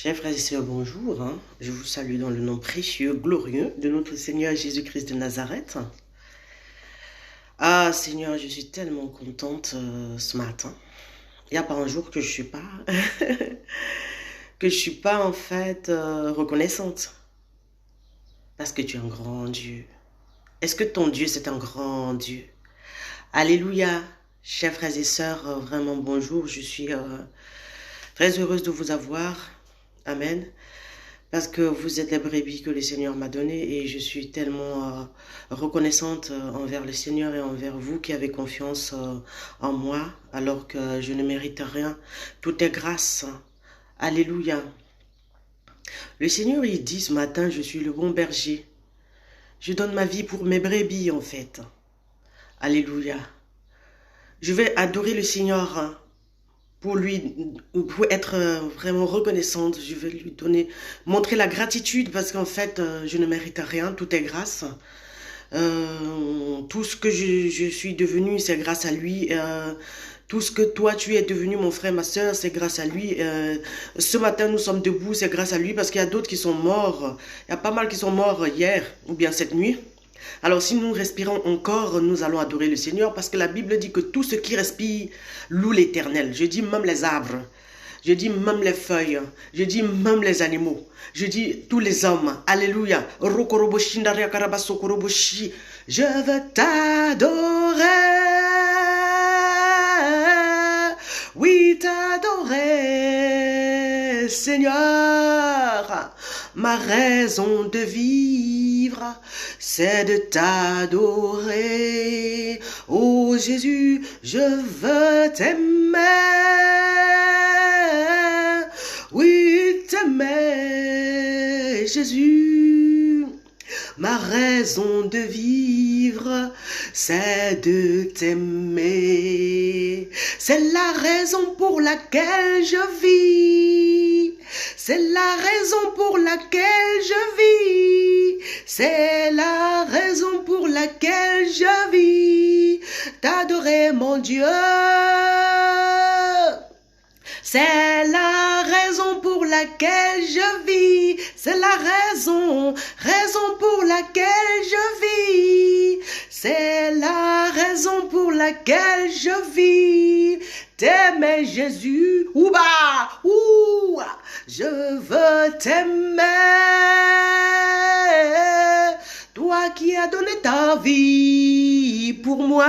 Chers frères et sœurs, bonjour. Je vous salue dans le nom précieux, glorieux de notre Seigneur Jésus-Christ de Nazareth. Ah Seigneur, je suis tellement contente ce matin. Il n'y a pas un jour que je suis pas, que je suis pas en fait reconnaissante. Parce que tu es un grand Dieu. Est-ce que ton Dieu c'est un grand Dieu? Alléluia. Chers frères et sœurs, vraiment bonjour. Je suis très heureuse de vous avoir. Amen. Parce que vous êtes les brebis que le Seigneur m'a données et je suis tellement reconnaissante envers le Seigneur et envers vous qui avez confiance en moi alors que je ne mérite rien. Tout est grâce. Alléluia. Le Seigneur, il dit ce matin, je suis le bon berger. Je donne ma vie pour mes brebis en fait. Alléluia. Je vais adorer le Seigneur pour être vraiment reconnaissante. Je vais lui montrer la gratitude parce qu'en fait, je ne mérite rien, tout est grâce. Tout ce que je suis devenue, c'est grâce à lui. Tout ce que toi, tu es devenu, mon frère, ma soeur, c'est grâce à lui. Ce matin, nous sommes debout, c'est grâce à lui parce qu'il y a d'autres qui sont morts. Il y a pas mal qui sont morts hier ou bien cette nuit. Alors si nous respirons encore, nous allons adorer le Seigneur parce que la Bible dit que tout ce qui respire loue l'Éternel. Je dis même les arbres, je dis même les feuilles, je dis même les animaux, je dis tous les hommes. Alléluia. Je veux t'adorer, oui t'adorer, Seigneur. Ma raison de vivre, c'est de t'adorer. Oh Jésus, je veux t'aimer. Oui, t'aimer, Jésus. Ma raison de vivre, c'est de t'aimer. C'est la raison pour laquelle je vis. C'est la raison pour laquelle je vis. C'est la raison pour laquelle je vis. T'adorer mon Dieu. C'est la raison pour laquelle je vis. C'est la raison pour laquelle je vis. C'est la raison pour laquelle je vis. T'aimer Jésus, je veux t'aimer. Toi qui as donné ta vie pour moi,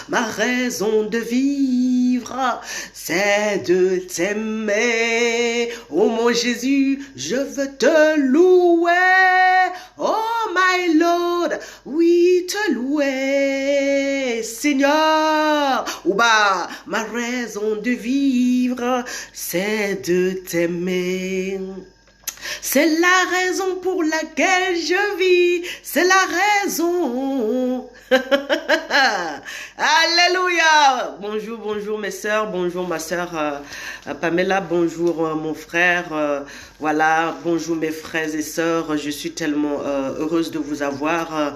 ma raison de vivre, c'est de t'aimer. Oh mon Jésus, je veux te louer. Oh my Lord, oui te louer, Seigneur. Ma raison de vivre, c'est de t'aimer. C'est la raison pour laquelle je vis. C'est la raison. Alléluia. Bonjour mes sœurs. Bonjour ma sœur Pamela. Bonjour mon frère. Voilà. Bonjour mes frères et sœurs. Je suis tellement heureuse de vous avoir.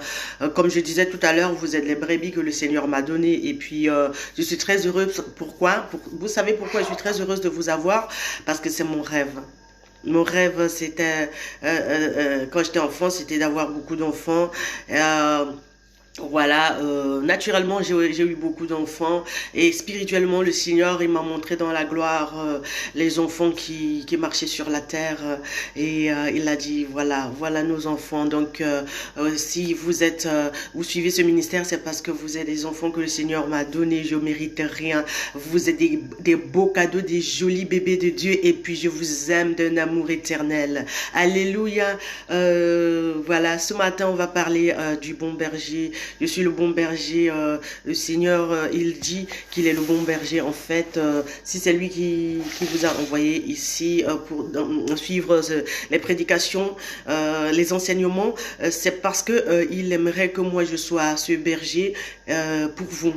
Comme je disais tout à l'heure, vous êtes les brebis que le Seigneur m'a donné. Et puis, je suis très heureuse. Pourquoi? Vous savez pourquoi je suis très heureuse de vous avoir? Parce que c'est mon rêve. Mon rêve, c'était, quand j'étais enfant, c'était d'avoir beaucoup d'enfants. Voilà, naturellement j'ai eu beaucoup d'enfants et spirituellement le Seigneur il m'a montré dans la gloire les enfants qui marchaient sur la terre et il a dit voilà nos enfants. Donc si vous êtes vous suivez ce ministère, c'est parce que vous êtes des enfants que le Seigneur m'a donné. Je mérite rien, vous êtes des beaux cadeaux, des jolis bébés de Dieu et puis je vous aime d'un amour éternel. Alléluia. Voilà, ce matin on va parler du bon berger. Je suis le bon berger. Le Seigneur, il dit qu'il est le bon berger. En fait, si c'est lui qui vous a envoyé ici pour suivre les prédications, les enseignements, c'est parce que il aimerait que moi je sois ce berger pour vous.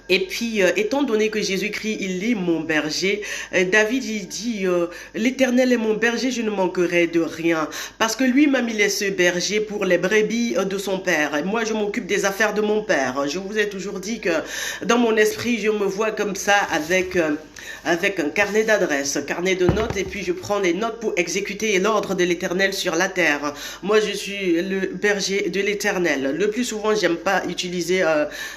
Et puis, étant donné que Jésus-Christ, il est mon berger, David, il dit, l'Éternel est mon berger, je ne manquerai de rien. Parce que lui-même, il est ce berger pour les brebis de son père. Et moi, je m'occupe des affaires de mon père. Je vous ai toujours dit que dans mon esprit, je me vois comme ça avec avec un carnet d'adresses, un carnet de notes, et puis je prends des notes pour exécuter l'ordre de l'Éternel sur la terre. Moi, je suis le berger de l'Éternel. Le plus souvent, j'aime pas utiliser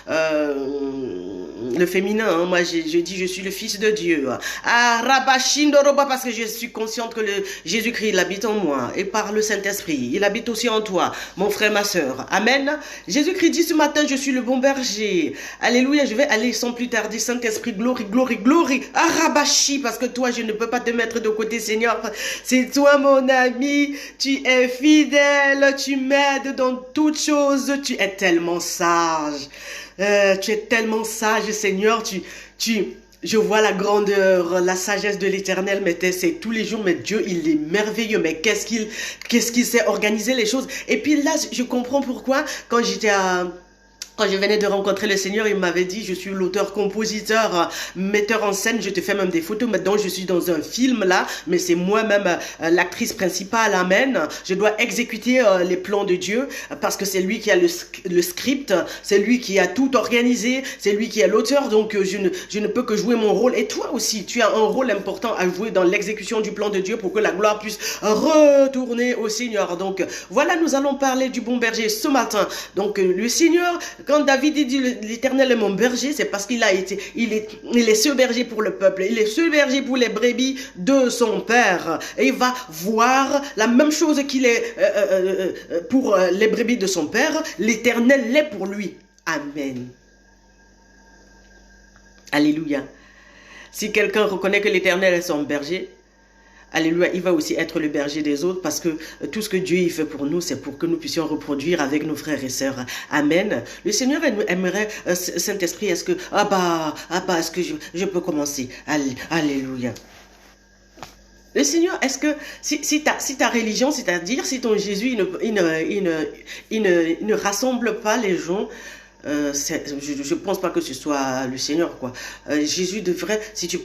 le féminin. Hein. Moi, je dis je suis le fils de Dieu. Ah, Rabashindoroba, parce que je suis consciente que Jésus-Christ, il habite en moi, et par le Saint-Esprit, il habite aussi en toi, mon frère, ma sœur. Amen. Jésus-Christ dit ce matin, je suis le bon berger. Alléluia, je vais aller sans plus tarder. Saint-Esprit, glory, glory, glory. Arabashi, parce que toi, je ne peux pas te mettre de côté, Seigneur. C'est toi, mon ami. Tu es fidèle. Tu m'aides dans toutes choses. Tu es tellement sage. Tu es tellement sage, Seigneur. Je vois la grandeur, la sagesse de l'Éternel, mais c'est tous les jours, mais Dieu, il est merveilleux, mais qu'est-ce qu'il sait organiser les choses. Et puis là, je comprends pourquoi, quand je venais de rencontrer le Seigneur, il m'avait dit, je suis l'auteur, compositeur, metteur en scène, je te fais même des photos. Maintenant, je suis dans un film là, mais c'est moi-même l'actrice principale, amen. Je dois exécuter les plans de Dieu parce que c'est lui qui a le script, c'est lui qui a tout organisé, c'est lui qui est l'auteur, donc je ne peux que jouer mon rôle. Et toi aussi, tu as un rôle important à jouer dans l'exécution du plan de Dieu pour que la gloire puisse retourner au Seigneur. Donc voilà, nous allons parler du bon berger ce matin. Donc le Seigneur, quand David dit l'Éternel est mon berger, c'est parce il est ce berger pour le peuple. Il est ce berger pour les brebis de son père. Et il va voir la même chose qu'il est pour les brebis de son père. L'Éternel l'est pour lui. Amen. Alléluia. Si quelqu'un reconnaît que l'Éternel est son berger, alléluia, il va aussi être le berger des autres parce que tout ce que Dieu il fait pour nous, c'est pour que nous puissions reproduire avec nos frères et sœurs. Amen. Le Seigneur aimerait, Saint-Esprit, est-ce que, est-ce que je peux commencer? Alléluia. Le Seigneur, est-ce que si ta religion, c'est-à-dire si ton Jésus, il ne rassemble pas les gens, je ne pense pas que ce soit le Seigneur, quoi. Jésus devrait, si tu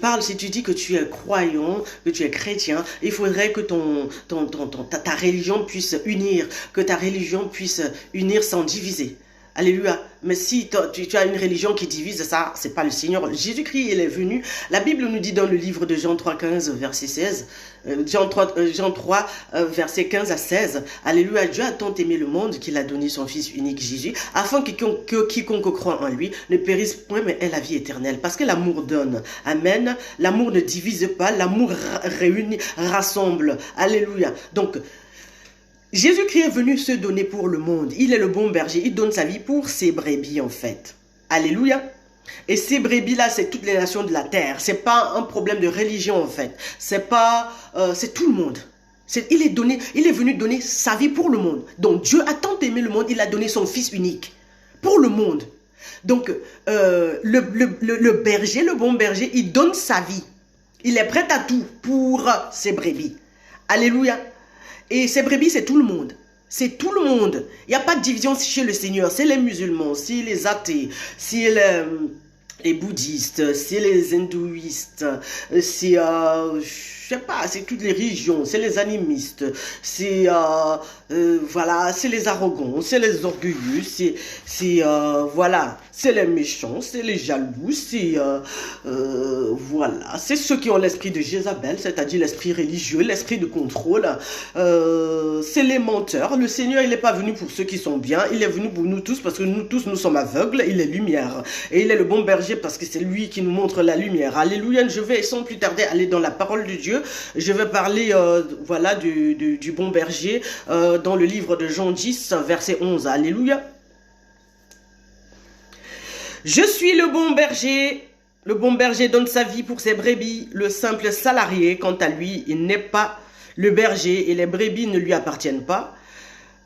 dis que tu es croyant, que tu es chrétien, il faudrait que ta religion puisse unir, que ta religion puisse unir sans diviser. Alléluia. Mais si tu as une religion qui divise, ça, c'est pas le Seigneur. Jésus-Christ, il est venu. La Bible nous dit dans le livre de Jean 3,15, verset 16, Jean 3, verset 15 à 16, alléluia, Dieu a tant aimé le monde qu'il a donné son Fils unique Jésus, afin que quiconque croit en lui ne périsse point, mais ait la vie éternelle. Parce que l'amour donne. Amen. L'amour ne divise pas, l'amour réunit, rassemble. Alléluia. Donc, Jésus-Christ est venu se donner pour le monde. Il est le bon berger. Il donne sa vie pour ses brebis, en fait. Alléluia. Et ces brebis-là, c'est toutes les nations de la terre. C'est pas un problème de religion, en fait. C'est tout le monde. Il est venu donner sa vie pour le monde. Donc, Dieu a tant aimé le monde, il a donné son Fils unique pour le monde. Donc, le berger, le bon berger, il donne sa vie. Il est prêt à tout pour ses brebis. Alléluia. Et ces brebis, c'est tout le monde. C'est tout le monde. Il n'y a pas de division chez le Seigneur. C'est les musulmans, c'est les athées, c'est les bouddhistes, c'est les hindouistes, c'est, je sais pas, c'est toutes les religions, c'est les animistes, c'est, voilà, c'est les arrogants, c'est les orgueilleux, voilà, c'est les méchants, c'est les jaloux, c'est, voilà, c'est ceux qui ont l'esprit de Jézabel, c'est-à-dire l'esprit religieux, l'esprit de contrôle, c'est les menteurs. Le Seigneur, il n'est pas venu pour ceux qui sont bien, il est venu pour nous tous parce que nous tous, nous sommes aveugles, il est lumière. Et il est le bon berger parce que c'est lui qui nous montre la lumière. Alléluia, je vais sans plus tarder aller dans la parole de Dieu. Je vais parler, voilà, du bon berger dans le livre de Jean 10, verset 11. Alléluia. Je suis le bon berger. Le bon berger donne sa vie pour ses brebis. Le simple salarié, quant à lui, il n'est pas le berger et les brebis ne lui appartiennent pas.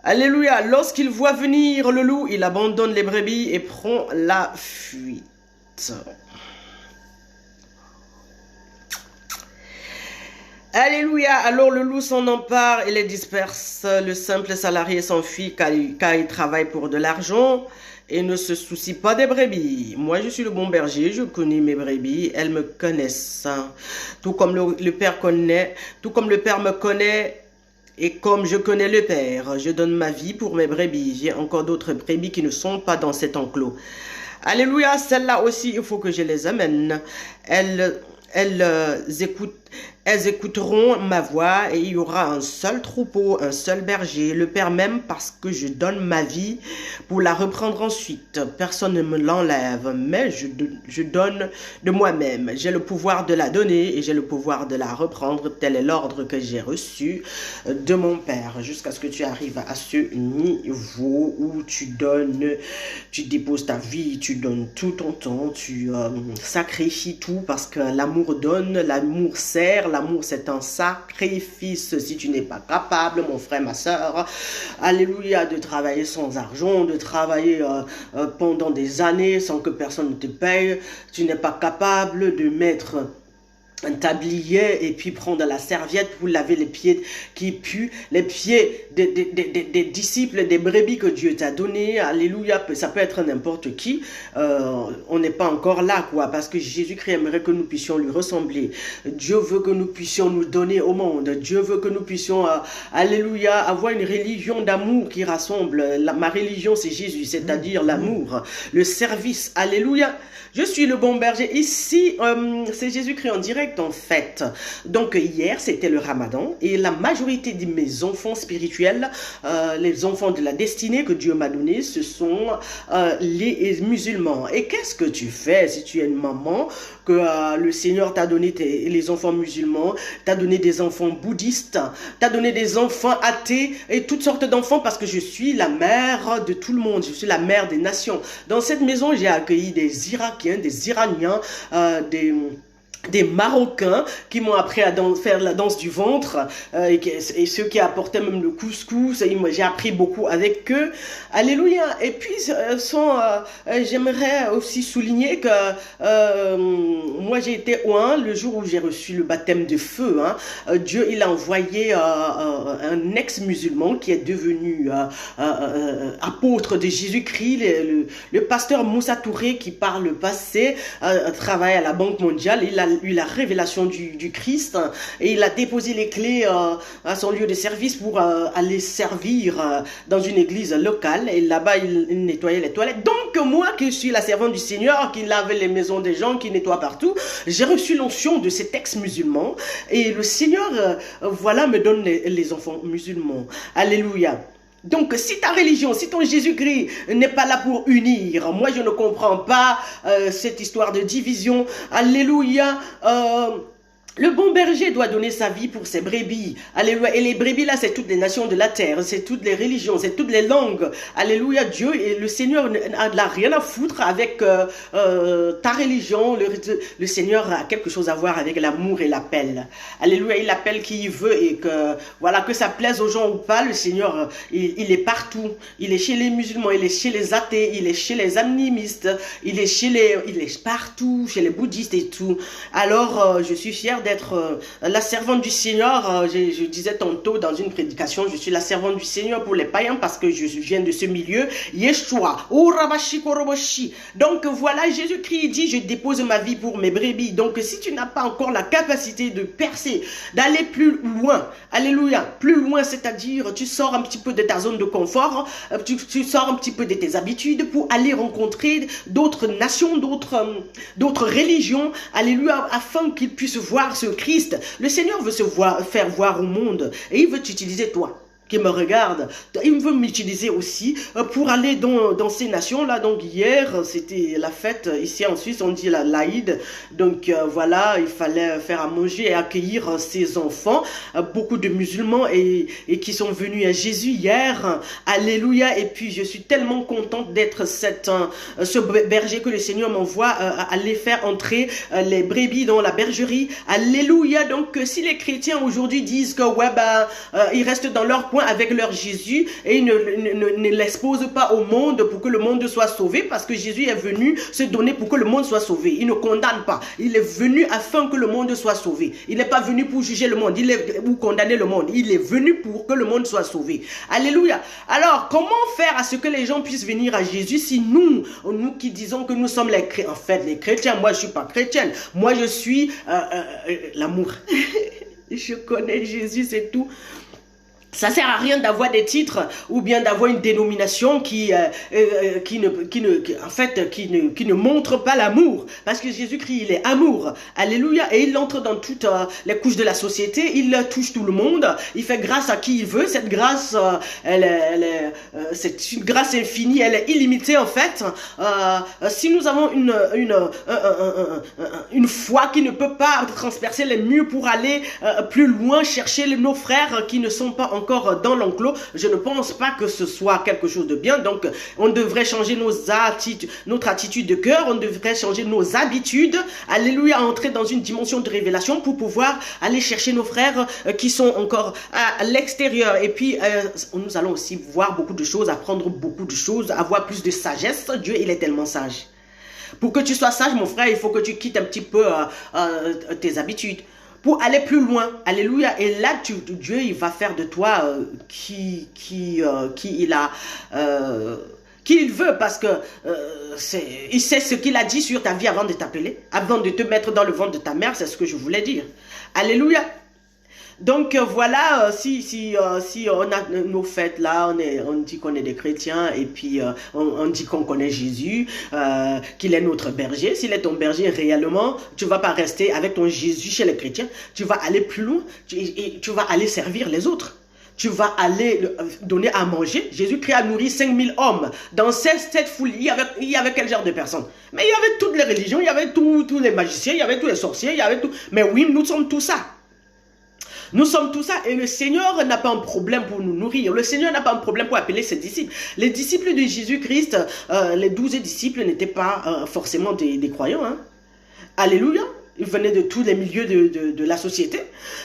Alléluia. Lorsqu'il voit venir le loup, il abandonne les brebis et prend la fuite. Alléluia. Alors le loup s'en empare et les disperse. Le simple salarié s'enfuit car il travaille pour de l'argent et ne se soucie pas des brebis. Moi, je suis le bon berger, je connais mes brebis, elles me connaissent. Tout comme le Père connaît, tout comme le Père me connaît et comme je connais le Père, je donne ma vie pour mes brebis. J'ai encore d'autres brebis qui ne sont pas dans cet enclos. Alléluia, celles-là aussi, il faut que je les amène. elles elles écouteront ma voix et il y aura un seul troupeau, un seul berger. Le Père m'aime parce que je donne ma vie pour la reprendre ensuite. Personne ne me l'enlève, mais je donne de moi-même. J'ai le pouvoir de la donner et j'ai le pouvoir de la reprendre. Tel est l'ordre que j'ai reçu de mon Père. Jusqu'à ce que tu arrives à ce niveau où tu donnes, tu déposes ta vie, tu donnes tout ton temps, tu sacrifies tout parce que l'amour donne, l'amour sert. L'amour, c'est un sacrifice. Si tu n'es pas capable, mon frère, ma soeur, alléluia, de travailler sans argent, de travailler pendant des années sans que personne ne te paye, tu n'es pas capable de mettre un tablier et puis prendre la serviette pour laver les pieds qui puent, les pieds des disciples, des brebis que Dieu t'a donné. Alléluia, ça peut être n'importe qui. On n'est pas encore là, quoi, parce que Jésus-Christ aimerait que nous puissions lui ressembler. Dieu veut que nous puissions nous donner au monde. Dieu veut que nous puissions, alléluia, avoir une religion d'amour qui rassemble. Ma religion, c'est Jésus, c'est-à-dire l'amour, le service. Alléluia. Je suis le bon berger. Ici, c'est Jésus-Christ en direct, en fait. Donc, hier, c'était le Ramadan. Et la majorité de mes enfants spirituels, les enfants de la destinée que Dieu m'a donné, ce sont les musulmans. Et qu'est-ce que tu fais si tu es une maman, que le Seigneur t'a donné les enfants musulmans, t'a donné des enfants bouddhistes, t'a donné des enfants athées et toutes sortes d'enfants, parce que je suis la mère de tout le monde. Je suis la mère des nations. Dans cette maison, j'ai accueilli des Irakiens, des Iraniens, des Marocains qui m'ont appris à faire la danse du ventre et ceux qui apportaient même le couscous. J'ai appris beaucoup avec eux. Alléluia. Et puis, j'aimerais aussi souligner que moi, j'ai été oint le jour où j'ai reçu le baptême de feu. Dieu, il a envoyé un ex-musulman qui est devenu apôtre de Jésus-Christ, le pasteur Moussa Touré, qui par le passé travaille à la Banque mondiale. Il a eu la révélation du Christ et il a déposé les clés à son lieu de service pour aller servir dans une église locale, et là-bas il nettoyait les toilettes. Donc moi qui suis la servante du Seigneur, qui lave les maisons des gens, qui nettoie partout, j'ai reçu l'onction de cet ex-musulman et le Seigneur voilà me donne les enfants musulmans. Alléluia. Donc, si ta religion, si ton Jésus-Christ n'est pas là pour unir, moi je ne comprends pas cette histoire de division. Alléluia. Le bon berger doit donner sa vie pour ses brebis. Alléluia. Et les brebis là, c'est toutes les nations de la terre, c'est toutes les religions, c'est toutes les langues. Alléluia. Dieu et le Seigneur n'a rien à foutre avec ta religion. Le Seigneur a quelque chose à voir avec l'amour et l'appel. Alléluia. Il appelle qui il veut et que voilà, que ça plaise aux gens ou pas. Le Seigneur, il est partout. Il est chez les musulmans, il est chez les athées, il est chez les animistes, il est partout, chez les bouddhistes et tout. Alors, je suis fier d'être la servante du Seigneur. Je disais tantôt dans une prédication, je suis la servante du Seigneur pour les païens parce que je viens de ce milieu. Yeshua. Donc voilà, Jésus-Christ dit, je dépose ma vie pour mes brebis. Donc si tu n'as pas encore la capacité de percer, d'aller plus loin, alléluia, plus loin, c'est-à-dire tu sors un petit peu de ta zone de confort, tu sors un petit peu de tes habitudes pour aller rencontrer d'autres nations, d'autres religions, alléluia, afin qu'ils puissent voir ce Christ. Le Seigneur veut faire voir au monde et il veut t'utiliser toi qui me regarde. Il veut m'utiliser aussi pour aller dans ces nations-là. Donc hier, c'était la fête. Ici en Suisse, on dit l'Aïd. Donc voilà, il fallait faire à manger et accueillir ces enfants. Beaucoup de musulmans et qui sont venus à Jésus hier. Alléluia. Et puis, je suis tellement contente d'être ce berger que le Seigneur m'envoie à aller faire entrer les brebis dans la bergerie. Alléluia. Donc, si les chrétiens aujourd'hui disent que ouais, ils restent dans leur coin avec leur Jésus et ils ne l'exposent pas au monde pour que le monde soit sauvé, parce que Jésus est venu se donner pour que le monde soit sauvé. Il ne condamne pas. Il est venu afin que le monde soit sauvé. Il n'est pas venu pour juger le monde ou condamner le monde. Il est venu pour que le monde soit sauvé. Alléluia. Alors, comment faire à ce que les gens puissent venir à Jésus si nous qui disons que nous sommes les chrétiens, en fait les chrétiens, moi je ne suis pas chrétienne, moi je suis l'amour. Je connais Jésus, c'est tout. Ça sert à rien d'avoir des titres ou bien d'avoir une dénomination qui ne montre pas l'amour. Parce que Jésus-Christ, il est amour. Alléluia. Et il entre dans toutes les couches de la société. Il touche tout le monde. Il fait grâce à qui il veut. Cette grâce, c'est une grâce infinie. Elle est illimitée en fait. Si nous avons une foi qui ne peut pas transpercer les murs pour aller plus loin, chercher nos frères qui ne sont pas encore dans l'enclos, je ne pense pas que ce soit quelque chose de bien. Donc on devrait changer notre attitude de cœur, on devrait changer nos habitudes, alléluia, entrer dans une dimension de révélation pour pouvoir aller chercher nos frères qui sont encore à l'extérieur. Et puis nous allons aussi voir beaucoup de choses, apprendre beaucoup de choses, avoir plus de sagesse. Dieu, il est tellement sage. Pour que tu sois sage, mon frère, il faut que tu quittes un petit peu tes habitudes pour aller plus loin. Alléluia. Et là, Dieu, il va faire de toi qui il veut, parce que il sait ce qu'il a dit sur ta vie avant de t'appeler, avant de te mettre dans le ventre de ta mère. C'est ce que je voulais dire. Alléluia. Donc voilà, si on a nos fêtes là, on dit qu'on est des chrétiens et puis on dit qu'on connaît Jésus, qu'il est notre berger. S'il est ton berger réellement, tu vas pas rester avec ton Jésus chez les chrétiens, tu vas aller plus loin, tu vas aller servir les autres. Tu vas aller donner à manger. Jésus-Christ a nourri 5000 hommes. Dans cette foule, il y avait quel genre de personnes? Mais il y avait toutes les religions, il y avait tous les magiciens, il y avait tous les sorciers, il y avait tout. Mais oui, nous sommes tout ça. Nous sommes tout ça et le Seigneur n'a pas un problème pour nous nourrir. Le Seigneur n'a pas un problème pour appeler ses disciples. Les disciples de Jésus-Christ, les 12 disciples n'étaient pas forcément des croyants. Hein. Alléluia. Ils venaient de tous les milieux de la société.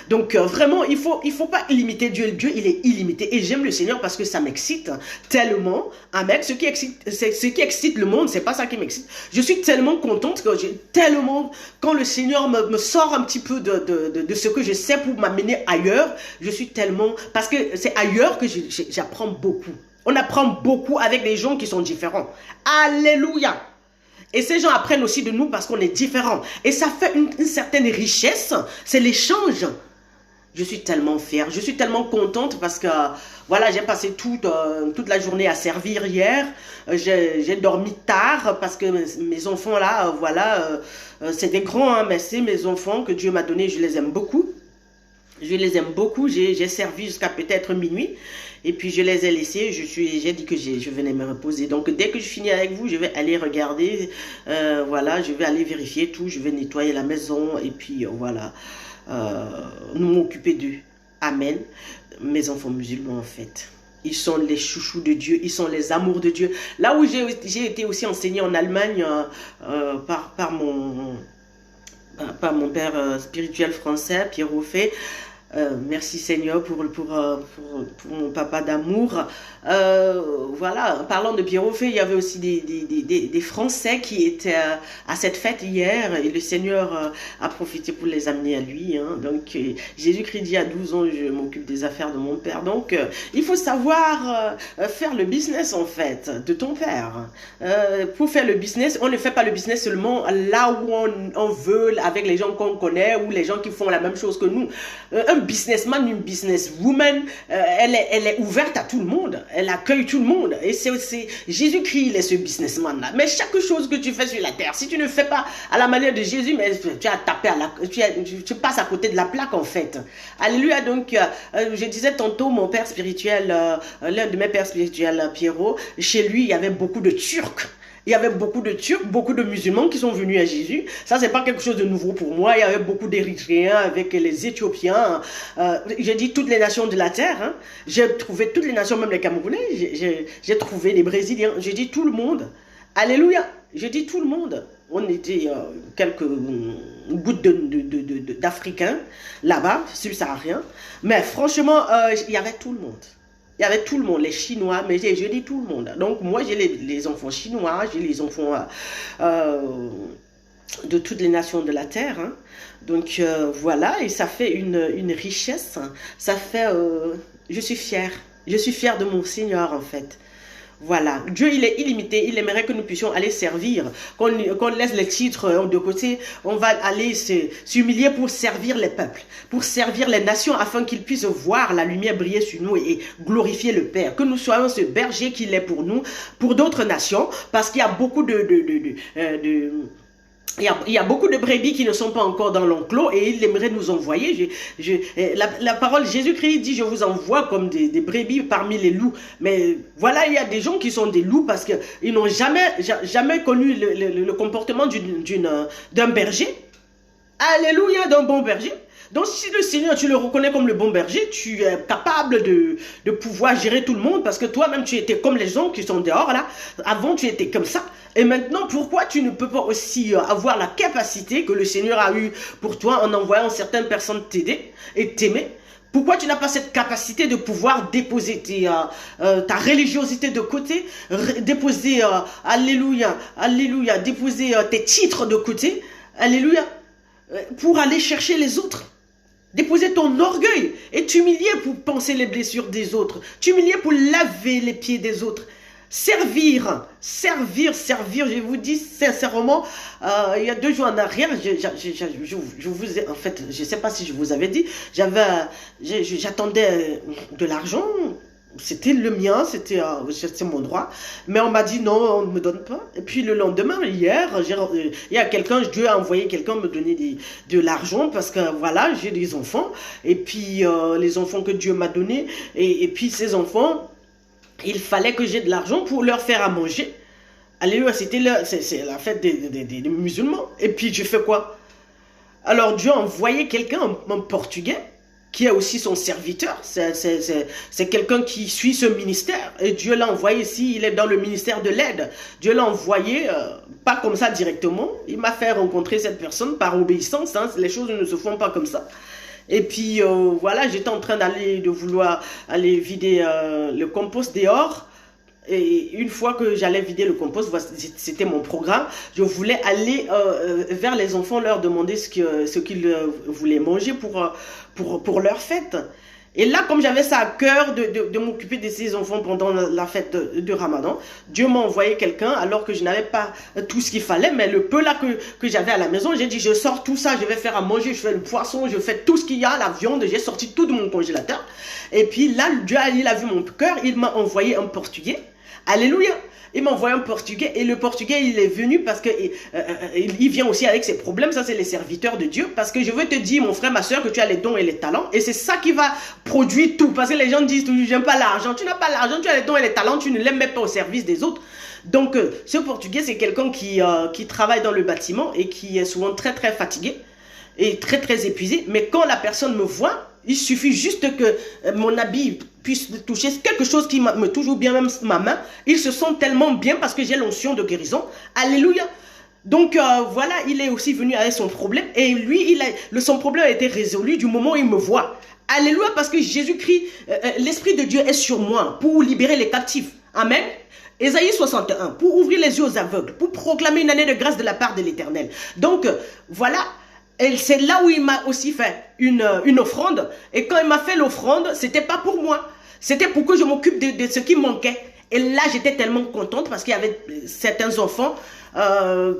Donc vraiment, il faut pas limiter Dieu. Dieu, il est illimité. Et j'aime le Seigneur parce que ça m'excite tellement. Amen. Ce qui excite le monde, c'est pas ça qui m'excite. Je suis tellement contente que quand le Seigneur me sort un petit peu de ce que je sais pour m'amener ailleurs, je suis tellement, parce que c'est ailleurs que j'apprends beaucoup. On apprend beaucoup avec des gens qui sont différents. Alléluia. Et ces gens apprennent aussi de nous parce qu'on est différents. Et ça fait une certaine richesse. C'est l'échange. Je suis tellement fière. Je suis tellement contente parce que, voilà, j'ai passé toute la journée à servir hier. J'ai dormi tard parce que mes enfants là, voilà, c'est des grands, hein, mais c'est mes enfants que Dieu m'a donnés. Je les aime beaucoup. Je les aime beaucoup. J'ai servi jusqu'à peut-être minuit. Et puis je les ai laissés, j'ai dit que je venais me reposer. Donc dès que je finis avec vous, je vais aller regarder, voilà, je vais aller vérifier tout, je vais nettoyer la maison et puis voilà, nous m'occuper d'eux. Amen. Mes enfants musulmans en fait. Ils sont les chouchous de Dieu, ils sont les amours de Dieu. Là où j'ai été aussi enseignée en Allemagne par mon père spirituel français, Pierre Roffet. Merci Seigneur pour mon papa d'amour. Voilà, parlant de Pierre Roffet, il y avait aussi des Français qui étaient à cette fête hier et le Seigneur a profité pour les amener à lui. Hein. Donc Jésus-Christ dit à 12 ans, je m'occupe des affaires de mon père. Donc il faut savoir faire le business en fait de ton père. Pour faire le business, on ne fait pas le business seulement là où on veut, avec les gens qu'on connaît ou les gens qui font la même chose que nous. Un businessman, une businesswoman, elle est ouverte à tout le monde. Elle accueille tout le monde. Et c'est Jésus-Christ, il est ce businessman-là. Mais chaque chose que tu fais sur la terre, si tu ne fais pas à la manière de Jésus, mais tu as tapé tu passes à côté de la plaque en fait. Alléluia. Donc, je disais tantôt, mon père spirituel, l'un de mes pères spirituels, Pierrot, chez lui, il y avait beaucoup de Turcs. Il y avait beaucoup de Turcs, beaucoup de musulmans qui sont venus à Jésus. Ça, c'est pas quelque chose de nouveau pour moi. Il y avait beaucoup d'Érythréens avec les Éthiopiens. J'ai dit toutes les nations de la terre. Hein. J'ai trouvé toutes les nations, même les Camerounais. J'ai trouvé les Brésiliens. J'ai dit tout le monde. Alléluia. J'ai dit tout le monde. On était quelques gouttes d'Africains là-bas, subsahariens. Mais franchement, il y avait tout le monde. Il y avait tout le monde, les Chinois, mais je dis tout le monde. Donc moi, j'ai les enfants chinois, j'ai les enfants de toutes les nations de la Terre. Hein. Donc voilà, et ça fait une richesse. Ça fait, je suis fière. Je suis fière de mon Seigneur en fait. Voilà, Dieu il est illimité, il aimerait que nous puissions aller servir, qu'on laisse les titres de côté, on va aller s'humilier pour servir les peuples, pour servir les nations afin qu'ils puissent voir la lumière briller sur nous et glorifier le Père, que nous soyons ce berger qu'il est pour nous, pour d'autres nations, parce qu'il y a beaucoup il y a beaucoup de brebis qui ne sont pas encore dans l'enclos et il aimerait nous envoyer. La parole Jésus-Christ dit, je vous envoie comme des brebis parmi les loups. Mais voilà, il y a des gens qui sont des loups parce qu'ils n'ont jamais connu le comportement d'un berger. Alléluia, d'un bon berger. Donc si le Seigneur, tu le reconnais comme le bon berger, tu es capable de pouvoir gérer tout le monde parce que toi-même, tu étais comme les gens qui sont dehors là. Avant, tu étais comme ça. Et maintenant, pourquoi tu ne peux pas aussi avoir la capacité que le Seigneur a eue pour toi en envoyant certaines personnes t'aider et t'aimer? Pourquoi tu n'as pas cette capacité de pouvoir déposer ta religiosité de côté, déposer, alléluia, alléluia, déposer tes titres de côté, alléluia, pour aller chercher les autres? Déposer ton orgueil et t'humilier pour penser les blessures des autres, t'humilier pour laver les pieds des autres. Servir, je vous dis sincèrement, il y a 2 jours en arrière, je vous ai, en fait, je ne sais pas si je vous avais dit, j'attendais de l'argent, c'était le mien, c'était mon droit, mais on m'a dit non, on ne me donne pas. Et puis le lendemain, hier, il y a quelqu'un, Dieu a envoyé quelqu'un me donner de l'argent parce que voilà, j'ai des enfants, et puis les enfants que Dieu m'a donnés, et puis ces enfants, il fallait que j'ai de l'argent pour leur faire à manger. Alléluia, c'est la fête des musulmans. Et puis je fais quoi? Alors Dieu a envoyé quelqu'un en portugais, qui est aussi son serviteur. C'est quelqu'un qui suit ce ministère. Et Dieu l'a envoyé ici, il est dans le ministère de l'aide. Dieu l'a envoyé, pas comme ça directement. Il m'a fait rencontrer cette personne par obéissance. Hein. Les choses ne se font pas comme ça. Et puis voilà, j'étais en train de vouloir aller vider le compost dehors. Et une fois que j'allais vider le compost, c'était mon programme, je voulais aller vers les enfants, leur demander ce qu'ils voulaient manger pour leur fête. Et là, comme j'avais ça à cœur de m'occuper de ces enfants pendant la fête de Ramadan, Dieu m'a envoyé quelqu'un alors que je n'avais pas tout ce qu'il fallait, mais le peu là que j'avais à la maison, j'ai dit je sors tout ça, je vais faire à manger, je fais le poisson, je fais tout ce qu'il y a, la viande, j'ai sorti tout de mon congélateur. Et puis là, Dieu il a vu mon cœur, il m'a envoyé un portugais. Alléluia. Il m'a envoyé un portugais et le portugais il est venu parce que il vient aussi avec ses problèmes. Ça c'est les serviteurs de Dieu, parce que je veux te dire mon frère, ma soeur, que tu as les dons et les talents et c'est ça qui va produire tout. Parce que les gens disent toujours j'aime pas l'argent. Tu n'as pas l'argent, tu as les dons et les talents, tu ne les mets pas au service des autres. Donc ce portugais c'est quelqu'un qui travaille dans le bâtiment et qui est souvent très très fatigué et très très épuisé. Mais quand la personne me voit, il suffit juste que mon habit puisse toucher quelque chose qui me touche, ou bien même ma main. Il se sent tellement bien parce que j'ai l'onction de guérison. Alléluia. Donc voilà, il est aussi venu avec son problème. Et lui, son problème a été résolu du moment où il me voit. Alléluia, parce que Jésus-Christ, l'Esprit de Dieu est sur moi pour libérer les captifs. Amen. Ésaïe 61, pour ouvrir les yeux aux aveugles, pour proclamer une année de grâce de la part de l'Éternel. Donc voilà. Et c'est là où il m'a aussi fait une offrande. Et quand il m'a fait l'offrande, c'était pas pour moi. C'était pour que je m'occupe de ce qui manquait. Et là, j'étais tellement contente parce qu'il y avait certains enfants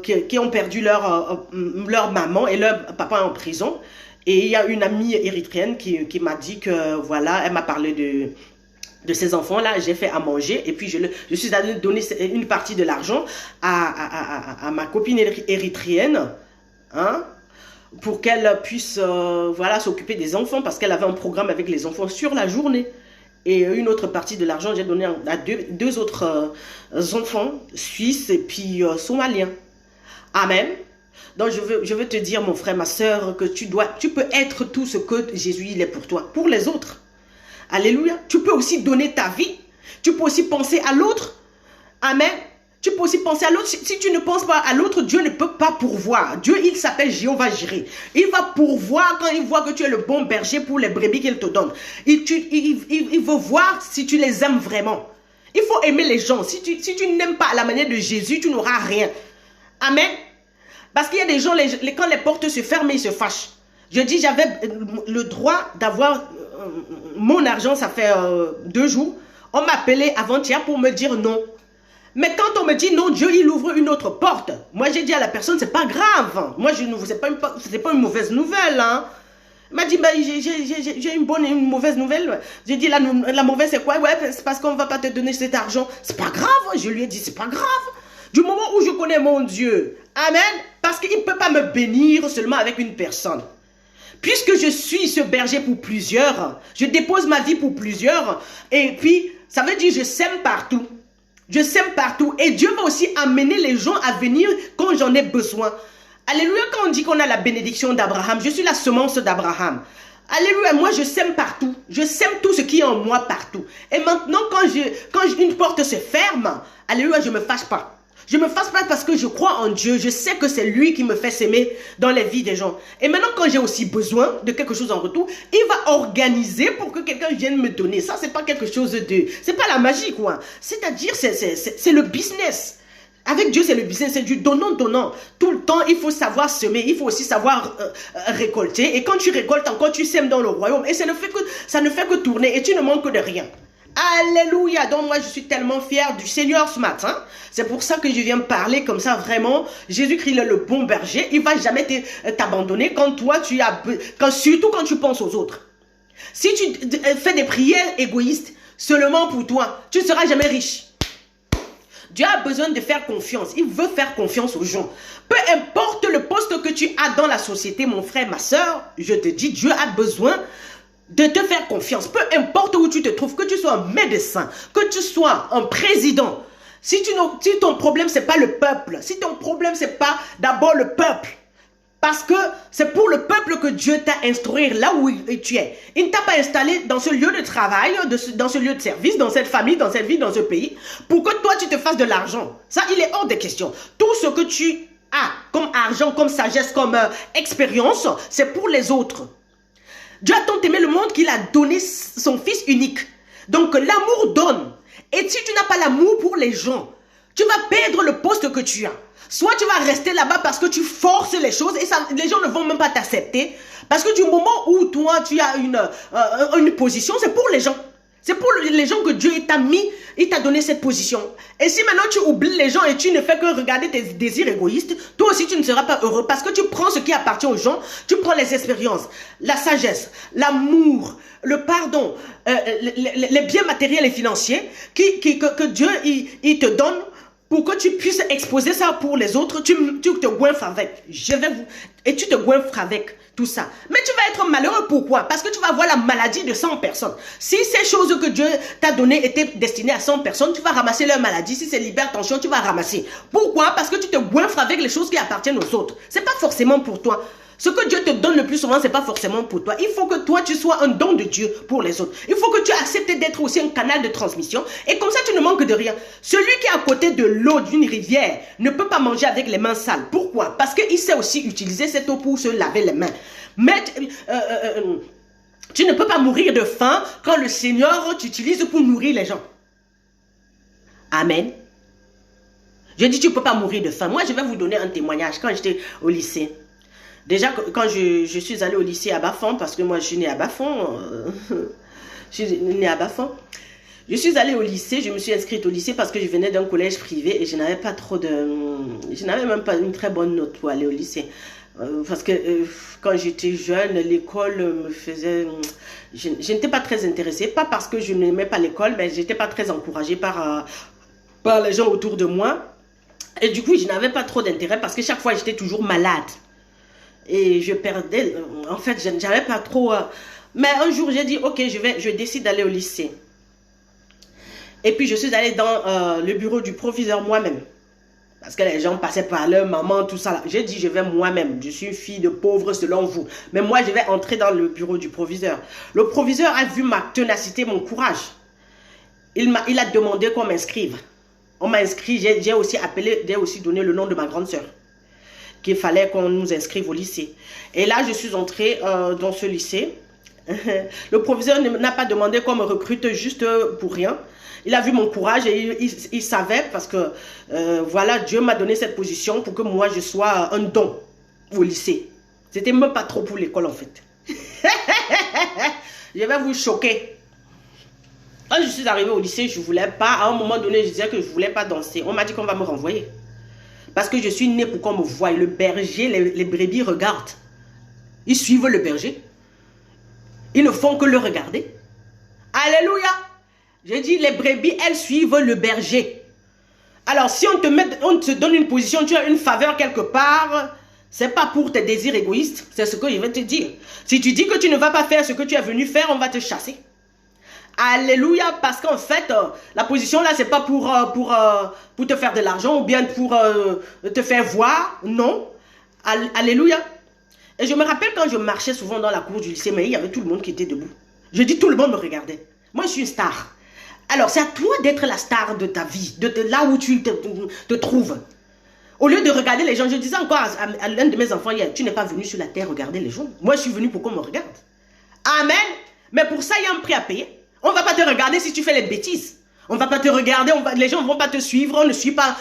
qui ont perdu leur maman et leur papa en prison. Et il y a une amie érythréenne qui m'a dit que, voilà, elle m'a parlé de ces enfants-là, j'ai fait à manger et puis je suis allée donner une partie de l'argent à ma copine érythréenne, hein, pour qu'elle puisse voilà, s'occuper des enfants parce qu'elle avait un programme avec les enfants sur la journée. Et une autre partie de l'argent, j'ai donné à deux autres enfants, suisses et puis somaliens. Amen. Donc je veux te dire, mon frère, ma soeur, que tu peux être tout ce que Jésus il est pour toi, pour les autres. Alléluia. Tu peux aussi donner ta vie. Tu peux aussi penser à l'autre. Amen. Tu peux aussi penser à l'autre. Si tu ne penses pas à l'autre, Dieu ne peut pas pourvoir. Dieu, il s'appelle Jéhovah Jireh. Il va pourvoir quand il voit que tu es le bon berger pour les brebis qu'il te donne. Il veut voir si tu les aimes vraiment. Il faut aimer les gens. Si tu n'aimes pas à la manière de Jésus, tu n'auras rien. Amen. Parce qu'il y a des gens, quand les portes se ferment, ils se fâchent. Je dis, j'avais le droit d'avoir mon argent, ça fait 2 jours. On m'a appelé avant-hier pour me dire non. Mais quand on me dit non, Dieu, il ouvre une autre porte. Moi, j'ai dit à la personne, c'est pas grave. Moi, c'est pas une mauvaise nouvelle. Hein. Il m'a dit, bah, j'ai une bonne et une mauvaise nouvelle. J'ai dit, la mauvaise, c'est quoi? Ouais, c'est parce qu'on ne va pas te donner cet argent. C'est pas grave. Je lui ai dit, c'est pas grave. Du moment où je connais mon Dieu. Amen. Parce qu'il ne peut pas me bénir seulement avec une personne. Puisque je suis ce berger pour plusieurs, je dépose ma vie pour plusieurs. Et puis, ça veut dire, je sème partout. Je sème partout. Et Dieu va aussi amener les gens à venir quand j'en ai besoin. Alléluia, quand on dit qu'on a la bénédiction d'Abraham, je suis la semence d'Abraham. Alléluia, moi je sème partout. Je sème tout ce qui est en moi partout. Et maintenant, quand une porte se ferme, alléluia, je ne me fâche pas. Je ne me fâche pas parce que je crois en Dieu. Je sais que c'est lui qui me fait s'aimer dans les vies des gens. Et maintenant, quand j'ai aussi besoin de quelque chose en retour, il va organiser pour que quelqu'un vienne me donner. Ça, c'est pas quelque chose de... C'est pas la magie, quoi. C'est-à-dire, c'est le business. Avec Dieu, c'est le business, c'est du donnant-donnant. Tout le temps, il faut savoir semer, il faut aussi savoir récolter. Et quand tu récoltes encore, tu sèmes dans le royaume. Et ça ne fait que tourner et tu ne manques de rien. Alléluia. Donc moi, je suis tellement fière du Seigneur ce matin. C'est pour ça que je viens parler comme ça, vraiment. Jésus-Christ est le bon berger. Il ne va jamais t'abandonner quand toi, surtout quand tu penses aux autres. Si tu fais des prières égoïstes seulement pour toi, tu ne seras jamais riche. Dieu a besoin de faire confiance. Il veut faire confiance aux gens. Peu importe le poste que tu as dans la société, mon frère, ma soeur, je te dis, Dieu a besoin de te faire confiance. Peu importe où tu te trouves, que tu sois un médecin, que tu sois un président. Si ton problème, ce n'est pas le peuple, si ton problème, ce n'est pas d'abord le peuple, parce que c'est pour le peuple que Dieu t'a instruit là où tu es. Il ne t'a pas installé dans ce lieu de travail, dans ce lieu de service, dans cette famille, dans cette vie, dans ce pays, pour que toi tu te fasses de l'argent. Ça, il est hors de question. Tout ce que tu as comme argent, comme sagesse, comme expérience, c'est pour les autres. Dieu a tant aimé le monde qu'il a donné son fils unique. Donc l'amour donne. Et si tu n'as pas l'amour pour les gens, tu vas perdre le poste que tu as. Soit tu vas rester là-bas parce que tu forces les choses et les gens ne vont même pas t'accepter. Parce que du moment où toi, tu as une position, c'est pour les gens. C'est pour les gens que Dieu t'a mis, il t'a donné cette position. Et si maintenant tu oublies les gens et tu ne fais que regarder tes désirs égoïstes, toi aussi tu ne seras pas heureux parce que tu prends ce qui appartient aux gens, tu prends les expériences, la sagesse, l'amour, le pardon, les biens matériels et financiers que Dieu il te donne. Pour que tu puisses exposer ça pour les autres, tu te goinfres avec. Et tu te goinfres avec tout ça. Mais tu vas être malheureux. Pourquoi? Parce que tu vas avoir la maladie de 100 personnes. Si ces choses que Dieu t'a données étaient destinées à 100 personnes, tu vas ramasser leur maladie. Si c'est l'hypertension, tu vas ramasser. Pourquoi? Parce que tu te goinfres avec les choses qui appartiennent aux autres. Ce n'est pas forcément pour toi. Ce que Dieu te donne le plus souvent, ce n'est pas forcément pour toi. Il faut que toi, tu sois un don de Dieu pour les autres. Il faut que tu acceptes d'être aussi un canal de transmission. Et comme ça, tu ne manques de rien. Celui qui est à côté de l'eau d'une rivière ne peut pas manger avec les mains sales. Pourquoi? Parce qu'il sait aussi utiliser cette eau pour se laver les mains. Mais tu ne peux pas mourir de faim quand le Seigneur t'utilise pour nourrir les gens. Amen. Je dis, tu ne peux pas mourir de faim. Moi, je vais vous donner un témoignage quand j'étais au lycée. Déjà, quand je suis allée au lycée à Bafon, parce que moi, je suis née à Bafon. Je suis née à Bafon. Je suis allée au lycée, je me suis inscrite au lycée parce que je venais d'un collège privé et je n'avais pas trop de... Je n'avais même pas une très bonne note pour aller au lycée. Parce que quand j'étais jeune, l'école me faisait... Je n'étais pas très intéressée. Pas parce que je n'aimais pas l'école, mais je n'étais pas très encouragée par les gens autour de moi. Et du coup, je n'avais pas trop d'intérêt parce que chaque fois, j'étais toujours malade. Et je perdais, en fait, je n'avais pas trop... mais un jour, j'ai dit, ok, je décide d'aller au lycée. Et puis, je suis allée dans le bureau du proviseur moi-même. Parce que les gens passaient par leur maman, tout ça. J'ai dit, je vais moi-même. Je suis une fille de pauvre selon vous. Mais moi, je vais entrer dans le bureau du proviseur. Le proviseur a vu ma ténacité, mon courage. Il a demandé qu'on m'inscrive. On m'a inscrit, j'ai aussi appelé, j'ai aussi donné le nom de ma grande sœur. Qu'il fallait qu'on nous inscrive au lycée. Et là, je suis entrée dans ce lycée. Le proviseur n'a pas demandé qu'on me recrute juste pour rien. Il a vu mon courage et il savait parce que, voilà, Dieu m'a donné cette position pour que moi, je sois un don au lycée. C'était même pas trop pour l'école, en fait. Je vais vous choquer. Quand je suis arrivée au lycée, je ne voulais pas, à un moment donné, je disais que je ne voulais pas danser. On m'a dit qu'on va me renvoyer. Parce que je suis née pour qu'on me voie. Le berger, les brebis regardent. Ils suivent le berger. Ils ne font que le regarder. Alléluia. J'ai dit, les brebis, elles suivent le berger. Alors, si on te donne une position, tu as une faveur quelque part, c'est pas pour tes désirs égoïstes, c'est ce que je vais te dire. Si tu dis que tu ne vas pas faire ce que tu es venu faire, on va te chasser. Alléluia, parce qu'en fait, la position là, c'est pas pour te faire de l'argent ou bien pour te faire voir, non. Alléluia. Et je me rappelle quand je marchais souvent dans la cour du lycée, mais il y avait tout le monde qui était debout. Je dis, tout le monde me regardait. Moi, je suis une star. Alors, c'est à toi d'être la star de ta vie, de là où tu te trouves. Au lieu de regarder les gens, je disais encore à l'un de mes enfants hier, tu n'es pas venu sur la terre regarder les gens. Moi, je suis venu pour qu'on me regarde. Amen. Mais pour ça, il y a un prix à payer. On ne va pas te regarder si tu fais les bêtises. On ne va pas te regarder, les gens ne vont pas te suivre. On ne suit pas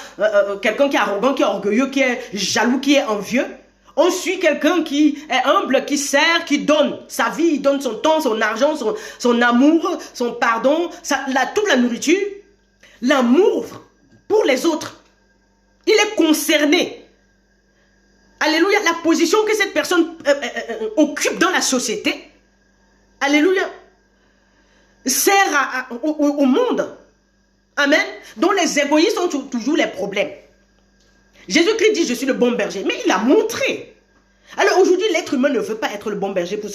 quelqu'un qui est arrogant, qui est orgueilleux, qui est jaloux, qui est envieux. On suit quelqu'un qui est humble, qui sert, qui donne sa vie, il donne son temps, son argent, son amour, son pardon, toute la nourriture. L'amour pour les autres. Il est concerné. Alléluia. La position que cette personne occupe dans la société, alléluia, sert au monde. Amen. Donc les égoïstes ont toujours les problèmes. Jésus-Christ dit, je suis le bon berger. Mais il a montré. Alors aujourd'hui, l'être humain ne veut pas être le bon berger pour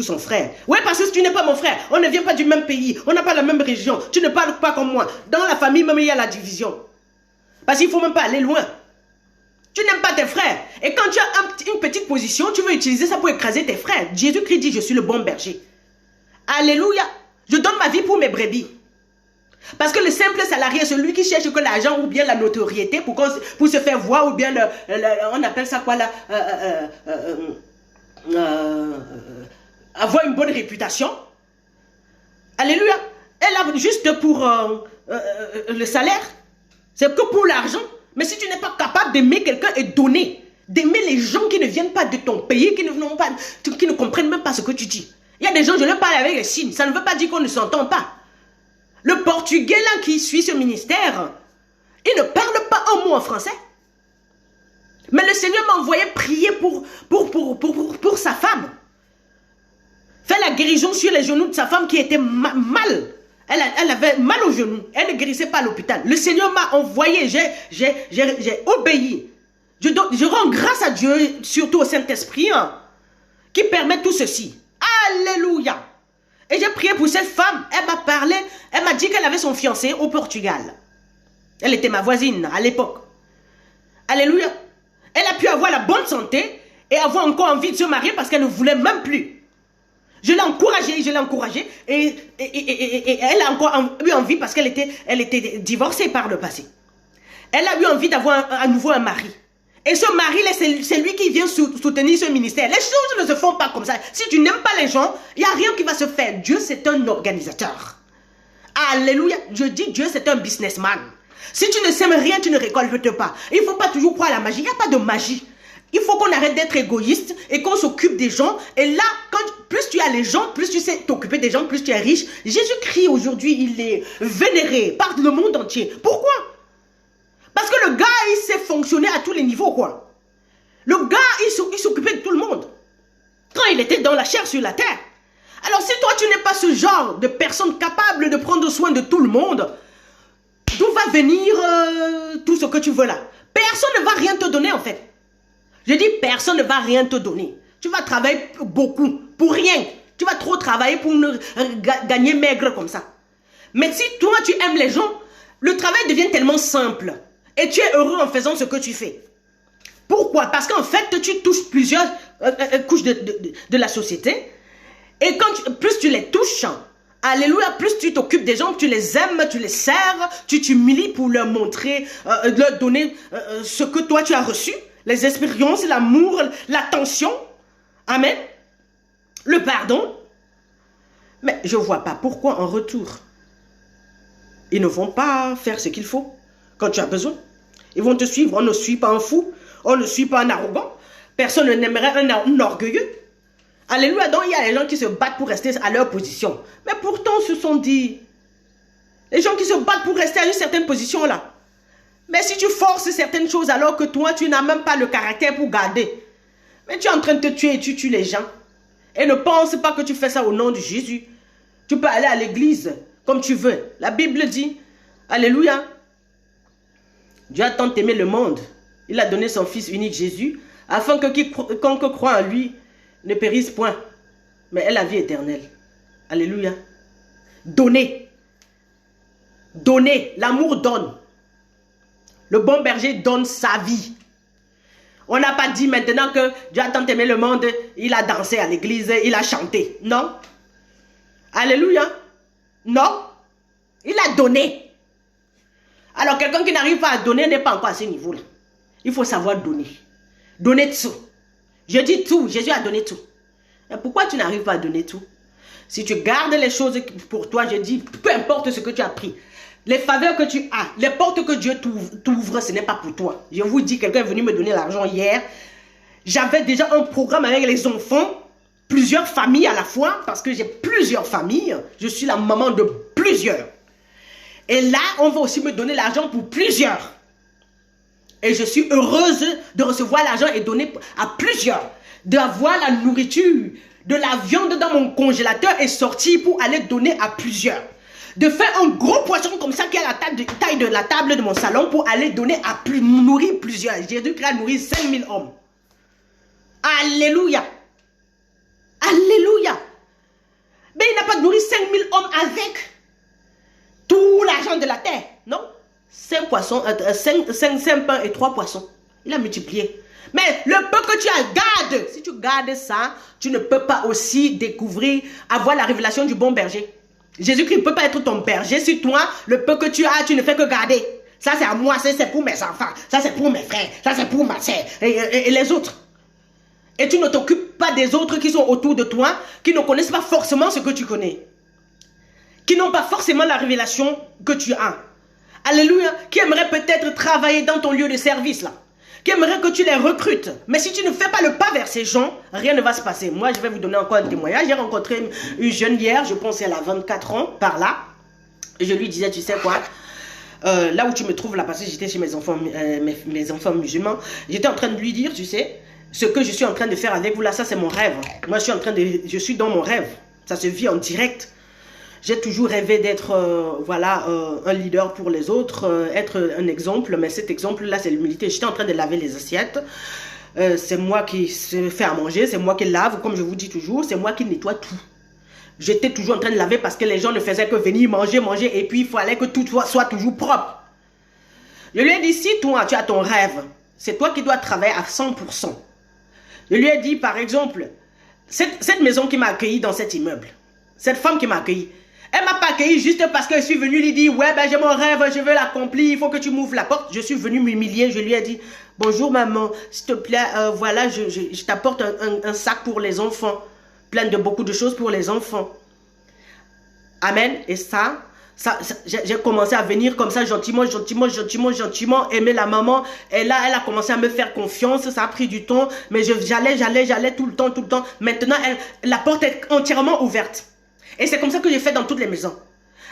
son frère. Ouais, parce que tu n'es pas mon frère. On ne vient pas du même pays. On n'a pas la même région. Tu ne parles pas comme moi. Dans la famille, même, il y a la division. Parce qu'il ne faut même pas aller loin. Tu n'aimes pas tes frères. Et quand tu as une petite position, tu veux utiliser ça pour écraser tes frères. Jésus-Christ dit, je suis le bon berger. Alléluia. Je donne ma vie pour mes brebis. Parce que le simple salarié, celui qui cherche que l'argent ou bien la notoriété pour se faire voir ou bien on appelle ça quoi là, avoir une bonne réputation. Alléluia. Elle a juste pour le salaire. C'est que pour l'argent. Mais si tu n'es pas capable d'aimer quelqu'un et donner, d'aimer les gens qui ne viennent pas de ton pays, qui ne comprennent même pas ce que tu dis. Il y a des gens, je leur parle avec les signes. Ça ne veut pas dire qu'on ne s'entend pas. Le Portugais là qui suit ce ministère, il ne parle pas un mot en français. Mais le Seigneur m'a envoyé prier pour sa femme. Faire la guérison sur les genoux de sa femme qui était mal. Elle avait mal aux genoux. Elle ne guérissait pas à l'hôpital. Le Seigneur m'a envoyé. J'ai obéi. Je rends grâce à Dieu, surtout au Saint-Esprit, hein, qui permet tout ceci. Alléluia. Et j'ai prié pour cette femme. Elle m'a parlé. Elle m'a dit qu'elle avait son fiancé au Portugal. Elle était ma voisine à l'époque. Alléluia. Elle a pu avoir la bonne santé et avoir encore envie de se marier parce qu'elle ne voulait même plus. Je l'ai encouragée. Et elle a encore eu envie parce qu'elle était divorcée par le passé. Elle a eu envie d'avoir à nouveau un mari. Et ce mari, c'est lui qui vient soutenir ce ministère. Les choses ne se font pas comme ça. Si tu n'aimes pas les gens, il n'y a rien qui va se faire. Dieu, c'est un organisateur. Alléluia. Je dis Dieu, c'est un businessman. Si tu ne sèmes rien, tu ne récoltes pas. Il ne faut pas toujours croire à la magie. Il n'y a pas de magie. Il faut qu'on arrête d'être égoïste et qu'on s'occupe des gens. Et là, plus tu as les gens, plus tu sais t'occuper des gens, plus tu es riche. Jésus-Christ, aujourd'hui, il est vénéré par le monde entier. Pourquoi? Parce que le gars, il sait fonctionner à tous les niveaux, quoi. Le gars, il s'occupait de tout le monde. Quand il était dans la chair sur la terre. Alors, si toi, tu n'es pas ce genre de personne capable de prendre soin de tout le monde, d'où va venir tout ce que tu veux là? Personne ne va rien te donner, en fait. Je dis, personne ne va rien te donner. Tu vas travailler beaucoup, pour rien. Tu vas trop travailler pour gagner maigre comme ça. Mais si toi, tu aimes les gens, le travail devient tellement simple. Et tu es heureux en faisant ce que tu fais. Pourquoi? Parce qu'en fait, tu touches plusieurs couches de la société. Et plus tu les touches, alléluia, plus tu t'occupes des gens, tu les aimes, tu les sers, tu t'humilies pour leur montrer, leur donner ce que toi tu as reçu. Les expériences, l'amour, l'attention. Amen. Le pardon. Mais je ne vois pas pourquoi en retour, ils ne vont pas faire ce qu'il faut quand tu as besoin. Ils vont te suivre. On ne suit pas un fou. On ne suit pas un arrogant. Personne n'aimerait un orgueilleux. Alléluia. Donc il y a les gens qui se battent pour rester à leur position. Mais pourtant, se sont dit, Les gens qui se battent pour rester à une certaine position là. Mais si tu forces certaines choses alors que toi, tu n'as même pas le caractère pour garder. Mais tu es en train de te tuer et tu tues les gens. Et ne pense pas que tu fais ça au nom de Jésus. Tu peux aller à l'église comme tu veux. La Bible dit, alléluia, Dieu a tant aimé le monde. Il a donné son Fils unique Jésus, afin que quiconque croit en lui ne périsse point, mais ait la vie éternelle. Alléluia. Donner. Donner. L'amour donne. Le bon berger donne sa vie. On n'a pas dit maintenant que Dieu a tant aimé le monde, il a dansé à l'église, il a chanté. Non. Alléluia. Non. Il a donné. Alors quelqu'un qui n'arrive pas à donner n'est pas encore à ce niveau-là. Il faut savoir donner. Donner tout. Je dis tout. Jésus a donné tout. Et pourquoi tu n'arrives pas à donner tout? Si tu gardes les choses pour toi, je dis, peu importe ce que tu as pris, les faveurs que tu as, les portes que Dieu t'ouvre, ce n'est pas pour toi. Je vous dis, quelqu'un est venu me donner l'argent hier. J'avais déjà un programme avec les enfants, plusieurs familles à la fois, parce que j'ai plusieurs familles. Je suis la maman de plusieurs. Et là, on va aussi me donner l'argent pour plusieurs. Et je suis heureuse de recevoir l'argent et donner à plusieurs. D'avoir la nourriture, de la viande dans mon congélateur et sortir pour aller donner à plusieurs. De faire un gros poisson comme ça qui est à la taille de la table de mon salon pour aller donner à nourrir plusieurs. Jésus-Christ a nourri 5000 hommes. Alléluia. Alléluia. Mais il n'a pas nourri 5000 hommes avec tout l'argent de la terre. Non. 5 poissons, 5 pains et 3 poissons. Il a multiplié. Mais le peu que tu as, garde. Si tu gardes ça, tu ne peux pas aussi découvrir, avoir la révélation du bon berger. Jésus-Christ ne peut pas être ton berger si toi, le peu que tu as, tu ne fais que garder. Ça c'est à moi, c'est pour mes enfants, ça c'est pour mes frères, ça c'est pour ma soeur et les autres. Et tu ne t'occupes pas des autres qui sont autour de toi, qui ne connaissent pas forcément ce que tu connais. Qui n'ont pas forcément la révélation que tu as. Alléluia. Qui aimerait peut-être travailler dans ton lieu de service là. Qui aimerait que tu les recrutes. Mais si tu ne fais pas le pas vers ces gens, rien ne va se passer. Moi, je vais vous donner encore un témoignage. J'ai rencontré une jeune hier, je pense qu'elle a 24 ans, par là. Et je lui disais, tu sais quoi, là où tu me trouves là, parce que j'étais chez mes enfants musulmans, j'étais en train de lui dire, tu sais, ce que je suis en train de faire avec vous là, ça c'est mon rêve. Moi, je suis dans mon rêve. Ça se vit en direct. J'ai toujours rêvé d'être voilà, un leader pour les autres, être un exemple, mais cet exemple-là, c'est l'humilité. J'étais en train de laver les assiettes. C'est moi qui fais à manger, c'est moi qui lave, comme je vous dis toujours, c'est moi qui nettoie tout. J'étais toujours en train de laver parce que les gens ne faisaient que venir manger, manger, et puis il fallait que tout soit toujours propre. Je lui ai dit, si toi, tu as ton rêve, c'est toi qui dois travailler à 100%. Je lui ai dit, par exemple, cette maison qui m'a accueilli dans cet immeuble, cette femme qui m'a accueilli, elle ne m'a pas accueilli juste parce que je suis venu lui dire, ouais, ben j'ai mon rêve, je veux l'accomplir, il faut que tu m'ouvres la porte. Je suis venu m'humilier, je lui ai dit, bonjour maman, s'il te plaît, voilà, je t'apporte un sac pour les enfants, plein de beaucoup de choses pour les enfants. Amen. Et ça j'ai commencé à venir comme ça, gentiment, aimer la maman. Et là, elle a commencé à me faire confiance, ça a pris du temps, mais j'allais tout le temps. Maintenant, la porte est entièrement ouverte. Et c'est comme ça que j'ai fait dans toutes les maisons.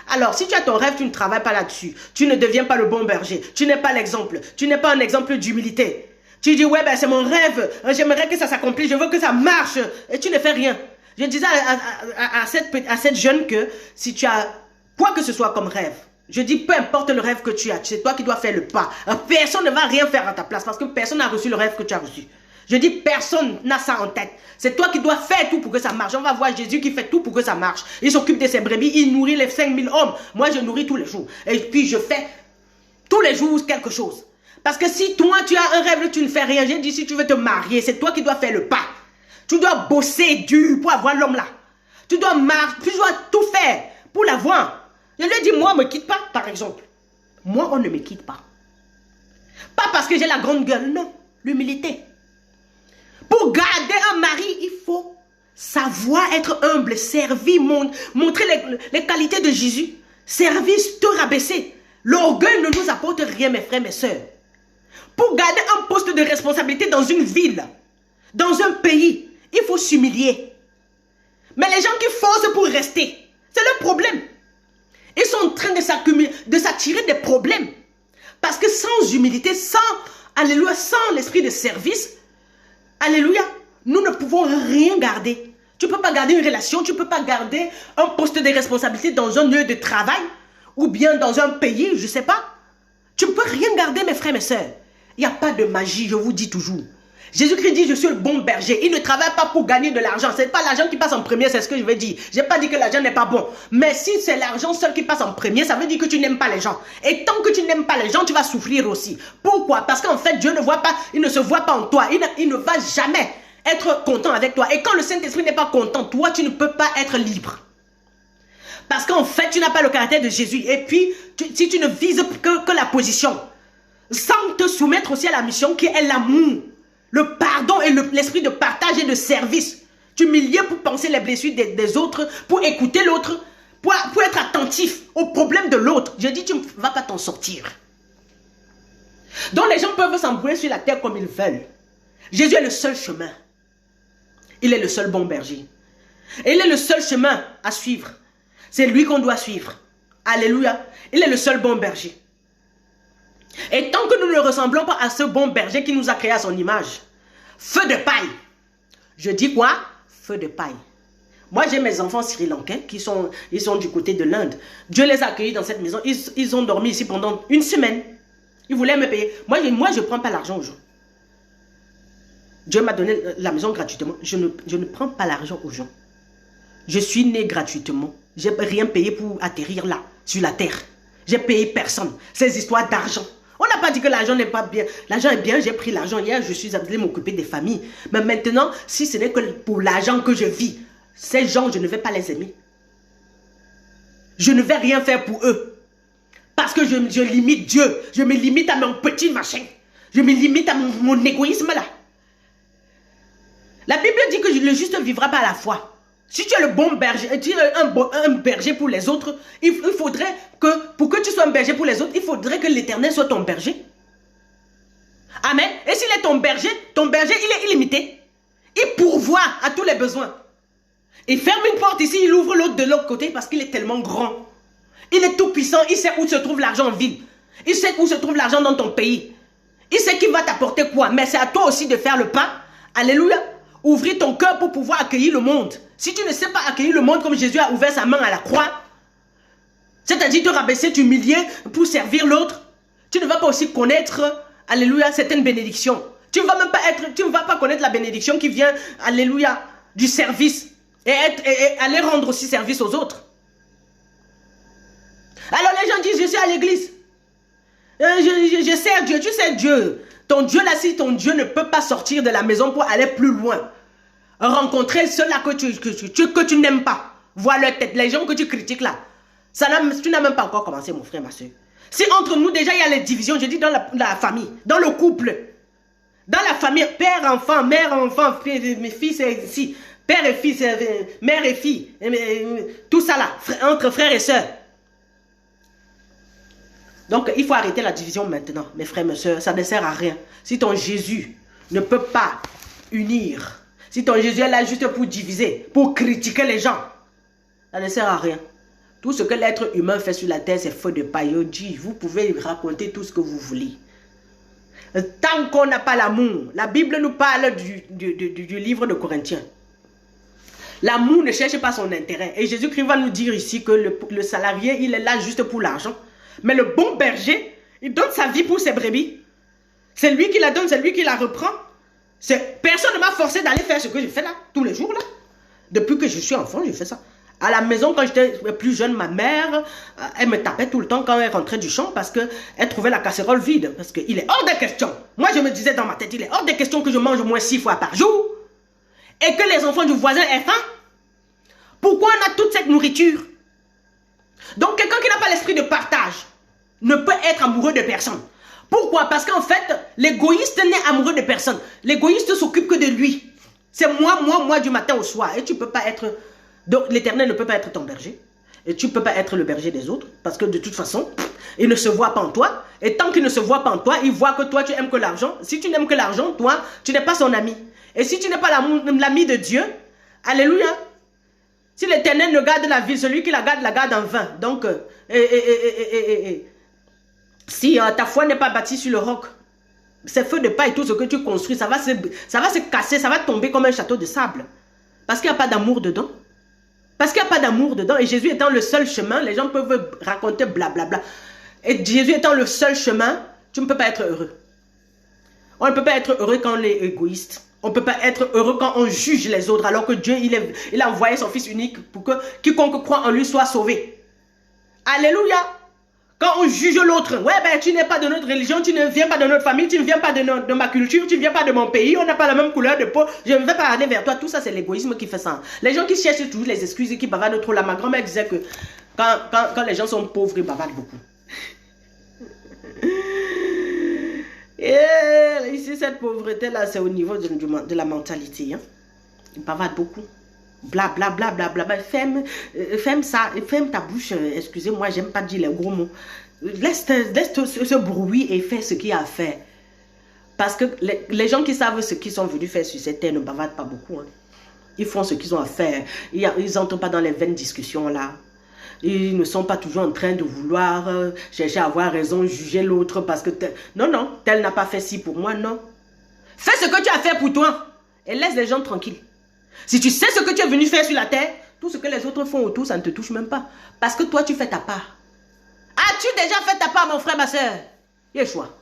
Alors, si tu as ton rêve, tu ne travailles pas là-dessus. Tu ne deviens pas le bon berger. Tu n'es pas l'exemple. Tu n'es pas un exemple d'humilité. Tu dis, ouais, ben c'est mon rêve. J'aimerais que ça s'accomplisse. Je veux que ça marche. Et tu ne fais rien. Je disais à cette jeune que si tu as quoi que ce soit comme rêve, je dis, peu importe le rêve que tu as, c'est toi qui dois faire le pas. Personne ne va rien faire à ta place parce que personne n'a reçu le rêve que tu as reçu. Je dis, personne n'a ça en tête. C'est toi qui dois faire tout pour que ça marche. On va voir Jésus qui fait tout pour que ça marche. Il s'occupe de ses brebis, il nourrit les 5000 hommes. Moi, je nourris tous les jours. Et puis, je fais tous les jours quelque chose. Parce que si toi, tu as un rêve, tu ne fais rien. J'ai dit, si tu veux te marier, c'est toi qui dois faire le pas. Tu dois bosser dur pour avoir l'homme là. Tu dois marcher, tu dois tout faire pour l'avoir. Je lui ai dit, moi, on ne me quitte pas, par exemple. Moi, on ne me quitte pas. Pas parce que j'ai la grande gueule, non. L'humilité. Pour garder un mari, il faut savoir être humble, servir, montrer les qualités de Jésus. Servir, te rabaisser. L'orgueil ne nous apporte rien, mes frères, mes sœurs. Pour garder un poste de responsabilité dans une ville, dans un pays, il faut s'humilier. Mais les gens qui forcent pour rester, c'est le problème. Ils sont en train de s'attirer des problèmes. Parce que sans humilité, alléluia, sans l'esprit de service, alléluia, nous ne pouvons rien garder. Tu ne peux pas garder une relation, tu ne peux pas garder un poste de responsabilité dans un lieu de travail ou bien dans un pays, je ne sais pas. Tu ne peux rien garder, mes frères et mes sœurs. Il n'y a pas de magie, je vous dis toujours. Jésus-Christ dit, je suis le bon berger. Il ne travaille pas pour gagner de l'argent. Ce n'est pas l'argent qui passe en premier, c'est ce que je veux dire. Je n'ai pas dit que l'argent n'est pas bon. Mais si c'est l'argent seul qui passe en premier, ça veut dire que tu n'aimes pas les gens. Et tant que tu n'aimes pas les gens, tu vas souffrir aussi. Pourquoi? Parce qu'en fait, Dieu ne voit pas, il ne se voit pas en toi. Il ne va jamais être content avec toi. Et quand le Saint-Esprit n'est pas content, toi, tu ne peux pas être libre. Parce qu'en fait, tu n'as pas le caractère de Jésus. Et puis, si tu ne vises que la position, sans te soumettre aussi à la mission qui est l'amour, le pardon et l'esprit de partage et de service. T'humilier pour penser les blessures des autres, pour écouter l'autre, pour être attentif aux problèmes de l'autre. Je dis, tu ne vas pas t'en sortir. Donc les gens peuvent s'embrouiller sur la terre comme ils veulent. Jésus est le seul chemin. Il est le seul bon berger. Et il est le seul chemin à suivre. C'est lui qu'on doit suivre. Alléluia. Il est le seul bon berger. Et tant que nous ne ressemblons pas à ce bon berger qui nous a créé à son image, feu de paille. Je dis quoi? Feu de paille. Moi, j'ai mes enfants sri-lankais ils sont du côté de l'Inde. Dieu les a accueillis dans cette maison. Ils ont dormi ici pendant une semaine. Ils voulaient me payer. Moi, je ne prends pas l'argent aux gens. Dieu m'a donné la maison gratuitement. Je ne prends pas l'argent aux gens. Je suis né gratuitement. Je n'ai rien payé pour atterrir là, sur la terre. J'ai payé personne. Ces histoires d'argent. On n'a pas dit que l'argent n'est pas bien. L'argent est bien, j'ai pris l'argent. Hier, je suis allé m'occuper des familles. Mais maintenant, si ce n'est que pour l'argent que je vis, ces gens, je ne vais pas les aimer. Je ne vais rien faire pour eux. Parce que je limite Dieu. Je me limite à mon petit machin. Je me limite à mon égoïsme là. La Bible dit que le juste ne vivra pas à la foi. Si tu es le bon berger, tu es un berger pour les autres, il faudrait que, pour que tu sois un berger pour les autres, il faudrait que l'Éternel soit ton berger. Amen. Et s'il est ton berger, il est illimité. Il pourvoit à tous les besoins. Il ferme une porte ici, il ouvre l'autre de l'autre côté parce qu'il est tellement grand. Il est tout puissant, il sait où se trouve l'argent en ville. Il sait où se trouve l'argent dans ton pays. Il sait qu'il va t'apporter quoi. Mais c'est à toi aussi de faire le pas. Alléluia. Ouvrir ton cœur pour pouvoir accueillir le monde. Si tu ne sais pas accueillir le monde comme Jésus a ouvert sa main à la croix, c'est-à-dire te rabaisser, t'humilier pour servir l'autre, tu ne vas pas aussi connaître, alléluia, certaines bénédictions. Tu ne vas pas connaître la bénédiction qui vient, alléluia, du service et aller rendre aussi service aux autres. Alors les gens disent, je suis à l'église, je sers Dieu, tu sers Dieu. Ton Dieu là, si ton Dieu ne peut pas sortir de la maison pour aller plus loin, rencontrer ceux-là que tu n'aimes pas, voir leur tête, les gens que tu critiques là, tu n'as même pas encore commencé, mon frère, ma soeur. Si entre nous déjà il y a les divisions, je dis dans la famille, dans le couple, dans la famille, père, enfant, mère, enfant, mes fils, ici, père et fils, mère et fille, tout ça là, entre frères et sœurs. Donc, il faut arrêter la division maintenant, mes frères, mes soeurs. Ça ne sert à rien. Si ton Jésus ne peut pas unir, si ton Jésus est là juste pour diviser, pour critiquer les gens, ça ne sert à rien. Tout ce que l'être humain fait sur la terre, c'est feu de paille. Dit, vous pouvez raconter tout ce que vous voulez. Tant qu'on n'a pas l'amour, la Bible nous parle du livre de Corinthiens. L'amour ne cherche pas son intérêt. Et Jésus-Christ va nous dire ici que le salarié, il est là juste pour l'argent. Mais le bon berger, il donne sa vie pour ses brebis. C'est lui qui la donne, c'est lui qui la reprend. Personne ne m'a forcé d'aller faire ce que je fais là, tous les jours là. Depuis que je suis enfant, je fais ça. À la maison, quand j'étais plus jeune, ma mère, elle me tapait tout le temps quand elle rentrait du champ parce qu'elle trouvait la casserole vide. Parce qu'il est hors de question. Moi, je me disais dans ma tête, il est hors de question que je mange au moins 6 fois par jour et que les enfants du voisin aient faim. Pourquoi on a toute cette nourriture? Donc, quelqu'un qui n'a pas l'esprit de partage ne peut être amoureux de personne. Pourquoi? Parce qu'en fait, l'égoïste n'est amoureux de personne. L'égoïste s'occupe que de lui. C'est moi du matin au soir. Et tu ne peux pas être... Donc, l'Éternel ne peut pas être ton berger. Et tu ne peux pas être le berger des autres. Parce que de toute façon, il ne se voit pas en toi. Et tant qu'il ne se voit pas en toi, il voit que toi, tu aimes que l'argent. Si tu n'aimes que l'argent, toi, tu n'es pas son ami. Et si tu n'es pas l'ami de Dieu, alléluia. Si Si l'Éternel ne garde la ville, celui qui la garde en vain. Donc, si ta foi n'est pas bâtie sur le roc, c'est feu de paille, tout ce que tu construis, ça va se casser, ça va tomber comme un château de sable. Parce qu'il n'y a pas d'amour dedans. Parce qu'il n'y a pas d'amour dedans. Et Jésus étant le seul chemin, les gens peuvent raconter blablabla. Et Jésus étant le seul chemin, tu ne peux pas être heureux. On ne peut pas être heureux quand on est égoïste. On ne peut pas être heureux quand on juge les autres, alors que Dieu, il a envoyé son Fils unique pour que quiconque croit en lui soit sauvé. Alléluia. Quand on juge l'autre, ouais, ben tu n'es pas de notre religion, tu ne viens pas de notre famille, tu ne viens pas de ma culture, tu ne viens pas de mon pays, on n'a pas la même couleur de peau, je ne vais pas aller vers toi. Tout ça, c'est l'égoïsme qui fait ça. Les gens qui cherchent toujours les excuses et qui bavardent trop, là, ma grand-mère disait que quand les gens sont pauvres, ils bavardent beaucoup. Et ici, cette pauvreté-là, c'est au niveau de la mentalité. Hein. Ils bavardent beaucoup. Bla bla bla bla bla, ferme ta bouche, excusez-moi, j'aime pas dire les gros mots. Laisse ce bruit et fais ce qu'il y a à faire. Parce que les gens qui savent ce qu'ils sont venus faire sur cette terre ne bavardent pas beaucoup. Hein. Ils font ce qu'ils ont à faire. Ils n'entrent pas dans les vaines discussions là. Ils ne sont pas toujours en train de vouloir chercher à avoir raison, juger l'autre parce que... Non, tel n'a pas fait ci pour moi, non. Fais ce que tu as fait pour toi et laisse les gens tranquilles. Si tu sais ce que tu es venu faire sur la terre, tout ce que les autres font autour, ça ne te touche même pas. Parce que toi, tu fais ta part. As-tu déjà fait ta part, mon frère, ma soeur? Yeshua.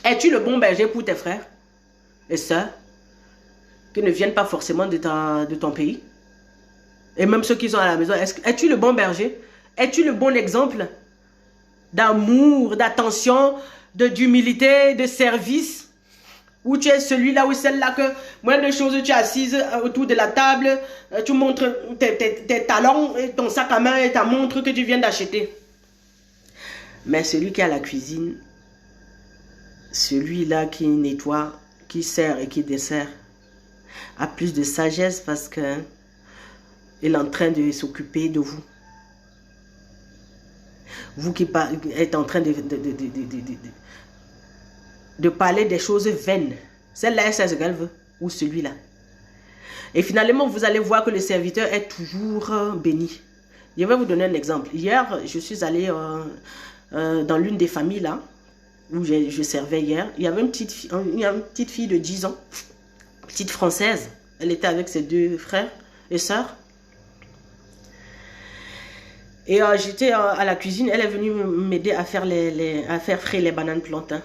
Es-tu le bon berger pour tes frères et sœurs qui ne viennent pas forcément de ton pays? Et même ceux qui sont à la maison, es-tu le bon berger? Es-tu le bon exemple d'amour, d'attention, d'humilité, de service? Ou tu es celui-là ou celle-là que, moins de choses, tu es assise autour de la table, tu montres tes talons, ton sac à main et ta montre que tu viens d'acheter. Mais celui qui est à la cuisine, celui-là qui nettoie, qui sert et qui dessert, a plus de sagesse parce que il est en train de s'occuper de vous. Vous qui êtes en train de parler des choses vaines. Celle-là, elle sait ce qu'elle veut. Ou celui-là. Et finalement, vous allez voir que le serviteur est toujours béni. Je vais vous donner un exemple. Hier, je suis allée dans l'une des familles là, où je servais hier. Il y avait une petite fille de 10 ans, petite française. Elle était avec ses 2 frères et sœurs. Et j'étais à la cuisine. Elle est venue m'aider à faire frire les bananes plantains.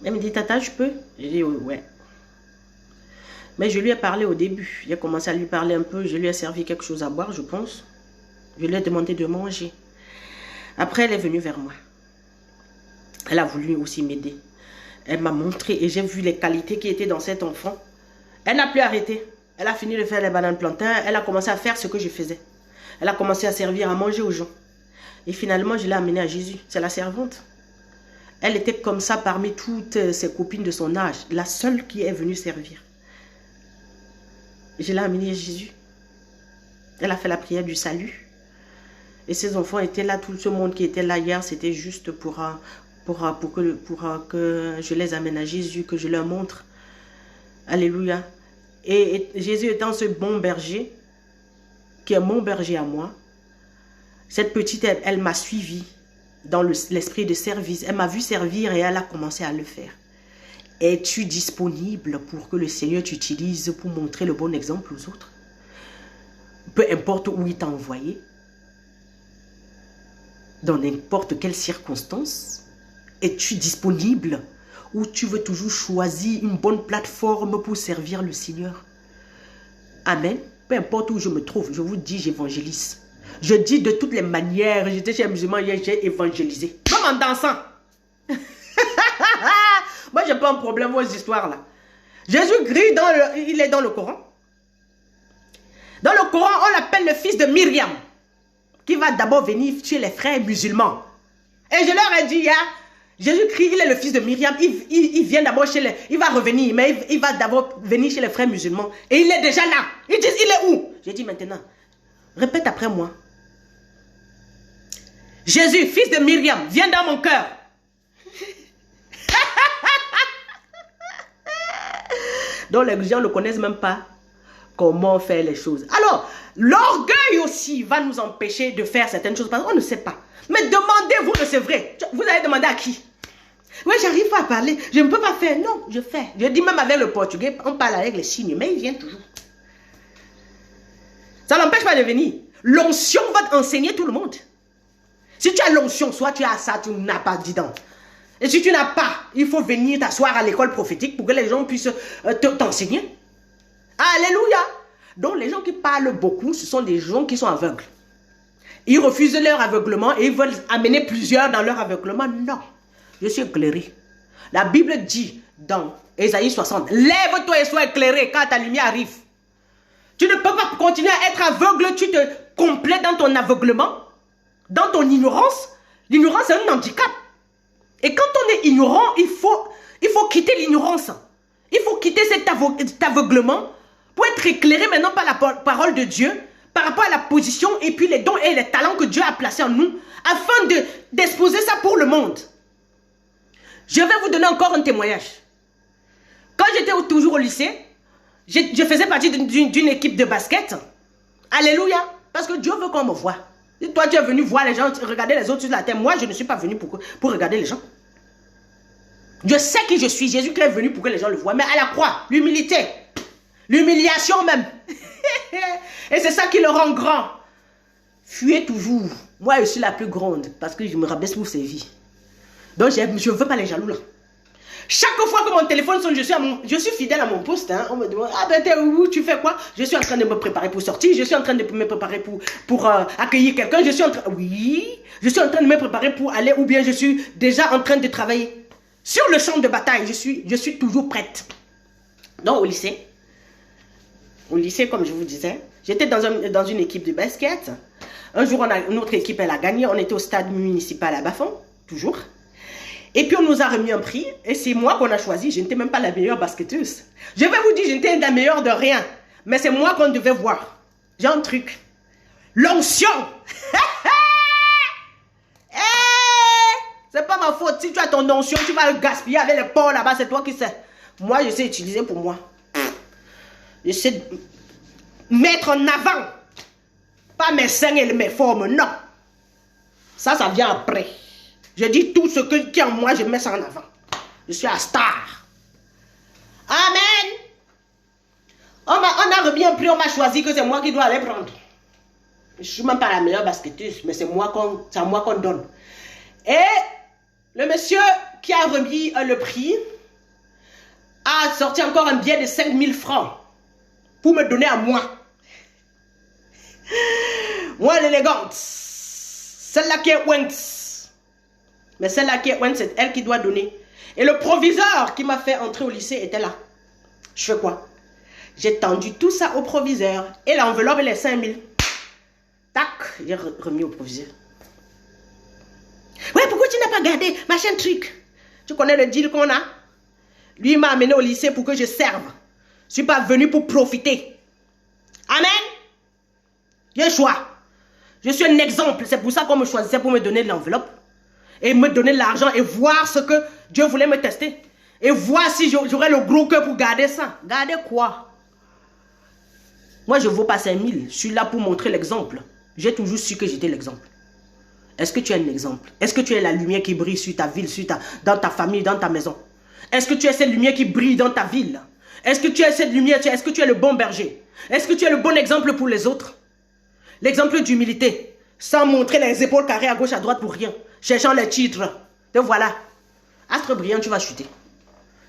Elle me dit, Tata, je peux? J'ai dit, ouais. Mais je lui ai parlé au début. J'ai commencé à lui parler un peu. Je lui ai servi quelque chose à boire, je pense. Je lui ai demandé de manger. Après, elle est venue vers moi. Elle a voulu aussi m'aider. Elle m'a montré et j'ai vu les qualités qui étaient dans cet enfant. Elle n'a plus arrêté. Elle a fini de faire les bananes plantains. Elle a commencé à faire ce que je faisais. Elle a commencé à servir à manger aux gens. Et finalement, je l'ai amenée à Jésus. C'est la servante. Elle était comme ça parmi toutes ses copines de son âge. La seule qui est venue servir. Je l'ai amenée à Jésus. Elle a fait la prière du salut. Et ses enfants étaient là. Tout ce monde qui était là hier, c'était juste pour que je les amène à Jésus, que je leur montre. Alléluia. Et Jésus étant ce bon berger, qui est mon berger à moi, cette petite, elle m'a suivi dans l'esprit de service. Elle m'a vu servir et elle a commencé à le faire. Es-tu disponible pour que le Seigneur t'utilise pour montrer le bon exemple aux autres? Peu importe où il t'a envoyé, dans n'importe quelle circonstance, es-tu disponible ou tu veux toujours choisir une bonne plateforme pour servir le Seigneur? Amen. Peu importe où je me trouve, je vous dis, j'évangélise. Je dis de toutes les manières, j'étais chez un musulman hier, j'ai évangélisé. Comme en dansant. Moi, j'ai pas un problème avec vos histoires là. Jésus-Christ, il est dans le Coran. Dans le Coran, on l'appelle le fils de Myriam, qui va d'abord venir chez les frères musulmans. Et je leur ai dit, hier, Jésus-Christ, il est le fils de Myriam. Il vient d'abord chez les... Il va revenir, mais il va d'abord venir chez les frères musulmans. Et il est déjà là. Ils disent, il est où? J'ai dit maintenant, répète après moi. Jésus, fils de Myriam, viens dans mon cœur. Donc les gens ne le connaissent même pas. comment faire les choses. Alors, l'orgueil aussi va nous empêcher de faire certaines choses parce qu'on ne sait pas. Mais demandez, vous recevrez. Vous allez demander à qui? Oui, j'arrive pas à parler. Je ne peux pas faire. Non, je fais. Je dis même avec le portugais, on parle avec les signes, mais ils viennent toujours. Ça n'empêche pas de venir. L'onction va t'enseigner tout le monde. Si tu as l'onction, soit tu as ça, tu n'as pas dedans. Et si tu n'as pas, il faut venir t'asseoir à l'école prophétique pour que les gens puissent t'enseigner. Alléluia. Donc les gens qui parlent beaucoup, ce sont des gens qui sont aveugles. Ils refusent leur aveuglement et ils veulent amener plusieurs dans leur aveuglement. Non, je suis éclairé. La Bible dit dans Ésaïe 60, lève-toi et sois éclairé quand ta lumière arrive. Tu ne peux pas continuer à être aveugle, tu te complais dans ton aveuglement, dans ton ignorance. L'ignorance est un handicap. Et quand on est ignorant, il faut quitter l'ignorance. Il faut quitter cet aveuglement pour être éclairé maintenant par la parole de Dieu, par rapport à la position et puis les dons et les talents que Dieu a placés en nous, afin d'exposer ça pour le monde. Je vais vous donner encore un témoignage. Quand j'étais toujours au lycée, je faisais partie d'une équipe de basket. Alléluia. Parce que Dieu veut qu'on me voie. Si toi, tu es venu voir les gens, regarder les autres sur la terre. Moi, je ne suis pas venu pour regarder les gens. Je sais qui je suis. Jésus-Christ est venu pour que les gens le voient. Mais à la croix, l'humilité. L'humiliation même. Et c'est ça qui le rend grand. Fuyez toujours. Moi, je suis la plus grande. Parce que je me rabaisse pour servir. Donc, je ne veux pas les jaloux là. Chaque fois que mon téléphone sonne, je suis fidèle à mon poste. Hein. On me demande, ah ben t'es où, tu fais quoi? Je suis en train de me préparer pour sortir. Je suis en train de me préparer pour accueillir quelqu'un. Je suis en train de me préparer pour aller ou bien je suis déjà en train de travailler. Sur le champ de bataille, je suis toujours prête. Donc au lycée, comme je vous disais, j'étais dans une équipe de basket. Un jour, notre équipe, elle a gagné. On était au stade municipal à Bafon, toujours. Et puis on nous a remis un prix et c'est moi qu'on a choisi. Je n'étais même pas la meilleure basketteuse. Je vais vous dire, je n'étais la meilleure de rien. Mais c'est moi qu'on devait voir. J'ai un truc. L'onction. C'est pas ma faute. Si tu as ton onction, tu vas le gaspiller avec les porcs là-bas. C'est toi qui sais. Moi, je sais utiliser pour moi. Je sais mettre en avant. Pas mes seins et mes formes, non. Ça vient après. Je dis tout ce qui est en moi, je mets ça en avant. Je suis la star. Amen. On a remis un prix, on m'a choisi que c'est moi qui dois aller prendre. Je ne suis même pas la meilleure basketteuse, mais c'est à moi qu'on donne. Et le monsieur qui a remis le prix a sorti encore un billet de 5000 francs pour me donner à moi. Moi, l'élégante. Celle-là qui est Wenks. Mais celle-là qui est Wenks, c'est elle qui doit donner. Et le proviseur qui m'a fait entrer au lycée était là. Je fais quoi? J'ai tendu tout ça au proviseur. Et l'enveloppe, elle est 5000. Tac, j'ai remis au proviseur. Ouais, pourquoi tu n'as pas gardé machin truc? Tu connais le deal qu'on a? Lui, il m'a amené au lycée pour que je serve. Je ne suis pas venu pour profiter. Amen. J'ai le choix. Je suis un exemple. C'est pour ça qu'on me choisissait pour me donner l'enveloppe. Et me donner l'argent et voir ce que Dieu voulait me tester. Et voir si j'aurais le gros cœur pour garder ça. Garder quoi? Moi, je ne vaux pas 5000. Je suis là pour montrer l'exemple. J'ai toujours su que j'étais l'exemple. Est-ce que tu es un exemple? Est-ce que tu es la lumière qui brille sur ta ville, dans ta famille, dans ta maison? Est-ce que tu es cette lumière qui brille dans ta ville? Est-ce que tu es cette lumière? Est-ce que tu es le bon berger? Est-ce que tu es le bon exemple pour les autres? L'exemple d'humilité. Sans montrer les épaules carrées à gauche, à droite pour rien. Cherchant les titres. Te voilà. Astre brillant, tu vas chuter.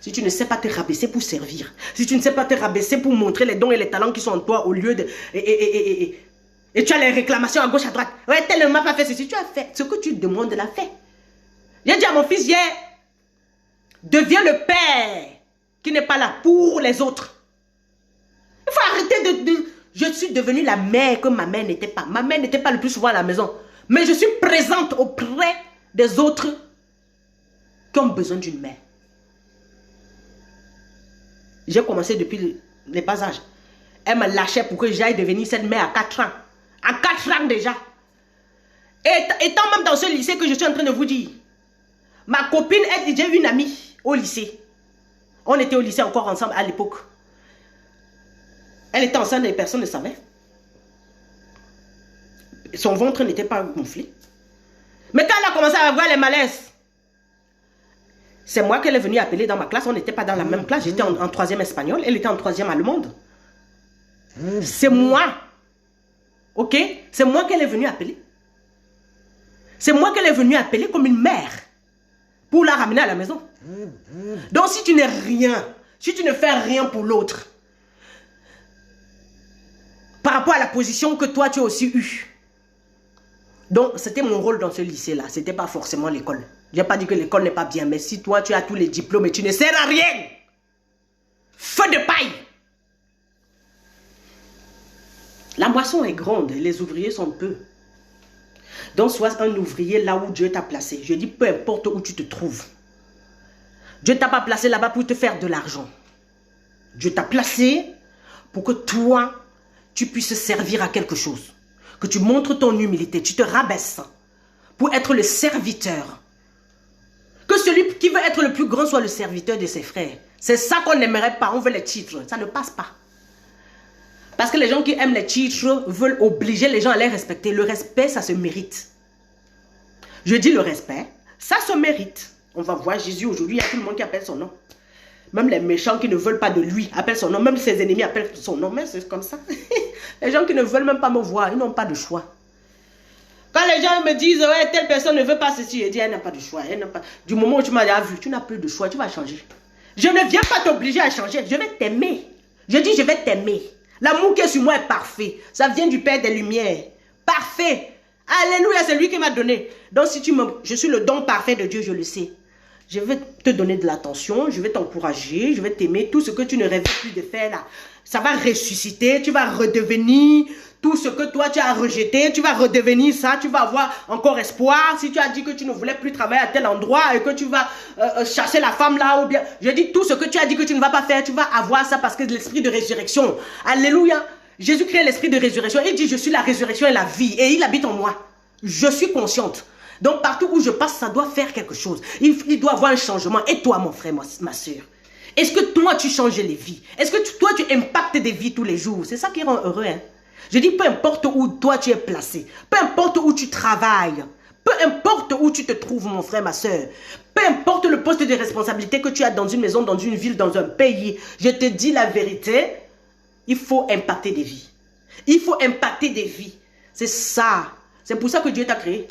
Si tu ne sais pas te rabaisser pour servir. Si tu ne sais pas te rabaisser pour montrer les dons et les talents qui sont en toi au lieu de... Et tu as les réclamations à gauche, à droite. Ouais, tel ne m'a pas fait ceci. Tu as fait ce que tu demandes, l'a fait. J'ai dit à mon fils hier, deviens le père qui n'est pas là pour les autres. Il faut arrêter de... Je suis devenue la mère que ma mère n'était pas. Ma mère n'était pas le plus souvent à la maison. Mais je suis présente auprès des autres qui ont besoin d'une mère. J'ai commencé depuis les bas âges. Elle me lâchait pour que j'aille devenir cette mère à 4 ans. À 4 ans déjà. Et étant même dans ce lycée que je suis en train de vous dire, ma copine, j'ai une amie au lycée. On était au lycée encore ensemble à l'époque. Elle était enceinte et personne ne savait. Son ventre n'était pas gonflé. Mais quand elle a commencé à avoir les malaises, c'est moi qu'elle est venue appeler dans ma classe. On n'était pas dans la même classe. J'étais en troisième espagnol. Elle était en troisième allemande. C'est moi. Ok? C'est moi qu'elle est venue appeler. C'est moi qu'elle est venue appeler comme une mère pour la ramener à la maison. Donc si tu n'es rien, si tu ne fais rien pour l'autre, par rapport à la position que toi tu as aussi eue. Donc c'était mon rôle dans ce lycée-là. Ce n'était pas forcément l'école. Je n'ai pas dit que l'école n'est pas bien, mais si toi tu as tous les diplômes et tu ne sers à rien, feu de paille. La moisson est grande, les ouvriers sont peu. Donc sois un ouvrier là où Dieu t'a placé. Je dis peu importe où tu te trouves. Dieu ne t'a pas placé là-bas pour te faire de l'argent. Dieu t'a placé pour que toi, tu puisses servir à quelque chose. Que tu montres ton humilité, tu te rabaisses pour être le serviteur. Que celui qui veut être le plus grand soit le serviteur de ses frères. C'est ça qu'on n'aimerait pas, on veut les titres, ça ne passe pas. Parce que les gens qui aiment les titres veulent obliger les gens à les respecter. Le respect, ça se mérite. Je dis le respect, ça se mérite. On va voir Jésus aujourd'hui, il y a tout le monde qui appelle son nom. Même les méchants qui ne veulent pas de lui appellent son nom. Même ses ennemis appellent son nom. Mais c'est comme ça. Les gens qui ne veulent même pas me voir, ils n'ont pas de choix. Quand les gens me disent, ouais, telle personne ne veut pas ceci, je dis, elle n'a pas de choix. Elle n'a pas... Du moment où tu m'as vu, tu n'as plus de choix, tu vas changer. Je ne viens pas t'obliger à changer. Je vais t'aimer. Je dis, je vais t'aimer. L'amour qui est sur moi est parfait. Ça vient du Père des Lumières. Parfait. Alléluia, c'est lui qui m'a donné. Donc si tu me... Je suis le don parfait de Dieu, je le sais. Je vais te donner de l'attention, je vais t'encourager, je vais t'aimer. Tout ce que tu ne rêves plus de faire là, ça va ressusciter, tu vas redevenir tout ce que toi tu as rejeté, tu vas redevenir ça, tu vas avoir encore espoir. Si tu as dit que tu ne voulais plus travailler à tel endroit et que tu vas chasser la femme là, ou bien, je dis tout ce que tu as dit que tu ne vas pas faire, tu vas avoir ça parce que l'esprit de résurrection. Alléluia. Jésus crée l'esprit de résurrection. Il dit, je suis la résurrection et la vie. Et il habite en moi. Je suis consciente. Donc partout où je passe, ça doit faire quelque chose. Il doit avoir un changement. Et toi, mon frère, ma soeur, est-ce que toi, tu changes les vies? Est-ce que toi, tu impactes des vies tous les jours? C'est ça qui rend heureux. Hein? Je dis, peu importe où toi, tu es placé. Peu importe où tu travailles. Peu importe où tu te trouves, mon frère, ma soeur. Peu importe le poste de responsabilité que tu as dans une maison, dans une ville, dans un pays. Je te dis la vérité. Il faut impacter des vies. Il faut impacter des vies. C'est ça. C'est pour ça que Dieu t'a créé.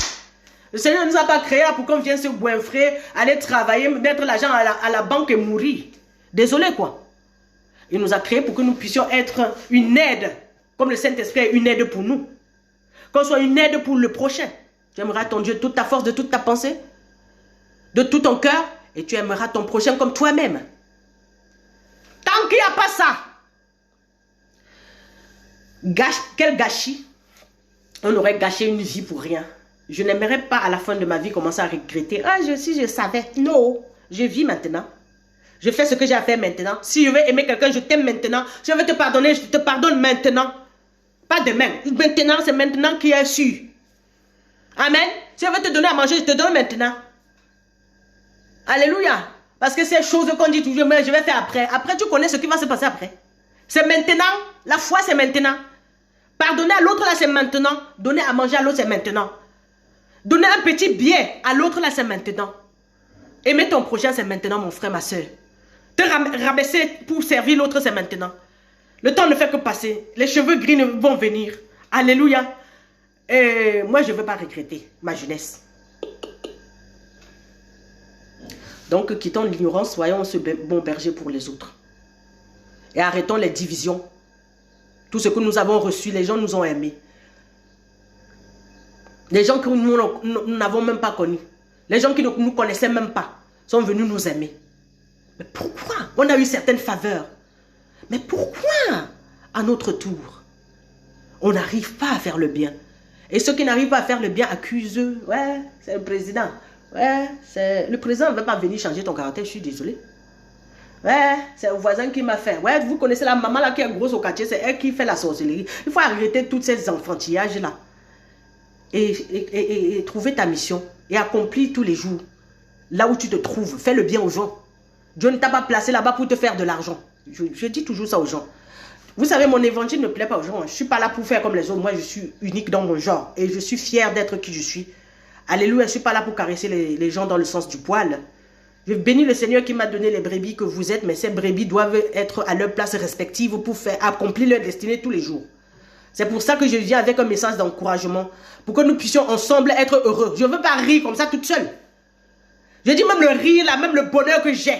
Le Seigneur ne nous a pas créé pour qu'on vienne se goinfrer, aller travailler, mettre l'argent à la banque et mourir. Désolé quoi. Il nous a créé pour que nous puissions être une aide, comme le Saint-Esprit est une aide pour nous. Qu'on soit une aide pour le prochain. Tu aimeras ton Dieu de toute ta force, de toute ta pensée, de tout ton cœur, et tu aimeras ton prochain comme toi-même. Tant qu'il n'y a pas ça, quel gâchis. On aurait gâché une vie pour rien. Je n'aimerais pas à la fin de ma vie commencer à regretter. Ah, si je savais. Non, je vis maintenant. Je fais ce que j'ai à faire maintenant. Si je veux aimer quelqu'un, je t'aime maintenant. Si je veux te pardonner, je te pardonne maintenant. Pas demain. Maintenant, c'est maintenant qui est sûr. Amen. Si je veux te donner à manger, je te donne maintenant. Alléluia. Parce que ces choses qu'on dit toujours, mais je vais faire après. Après, tu connais ce qui va se passer après. C'est maintenant. La foi, c'est maintenant. Pardonner à l'autre, là, c'est maintenant. Donner à manger à l'autre, c'est maintenant. Donner un petit bien à l'autre, là, c'est maintenant. Aimer ton prochain, c'est maintenant, mon frère, ma soeur. Te rabaisser pour servir l'autre, c'est maintenant. Le temps ne fait que passer. Les cheveux gris vont venir. Alléluia. Et moi, je ne veux pas regretter ma jeunesse. Donc, quittons l'ignorance, soyons ce bon berger pour les autres. Et arrêtons les divisions. Tout ce que nous avons reçu, les gens nous ont aimés. Les gens que nous n'avons même pas connus. Les gens qui ne nous connaissaient même pas sont venus nous aimer. Mais pourquoi? On a eu certaines faveurs. Mais pourquoi, à notre tour, on n'arrive pas à faire le bien? Et ceux qui n'arrivent pas à faire le bien accusent eux. Ouais, c'est le président. Ouais, le président ne veut pas venir changer ton caractère, je suis désolé. Ouais, c'est le voisin qui m'a fait. Ouais, vous connaissez la maman là qui est grosse au quartier, c'est elle qui fait la sorcellerie. Il faut arrêter tous ces enfantillages là. Et trouver ta mission. Et accomplir tous les jours. Là où tu te trouves. Fais le bien aux gens. Dieu ne t'a pas placé là-bas pour te faire de l'argent. Je dis toujours ça aux gens. Vous savez, mon évangile ne plaît pas aux gens. Je ne suis pas là pour faire comme les autres. Moi, je suis unique dans mon genre. Et je suis fière d'être qui je suis. Alléluia, je ne suis pas là pour caresser les gens dans le sens du poil. Je bénis le Seigneur qui m'a donné les brebis que vous êtes. Mais ces brebis doivent être à leur place respective pour faire accomplir leur destinée tous les jours. C'est pour ça que je viens avec un message d'encouragement. Pour que nous puissions ensemble être heureux. Je ne veux pas rire comme ça toute seule. Je dis même le rire, là, même le bonheur que j'ai.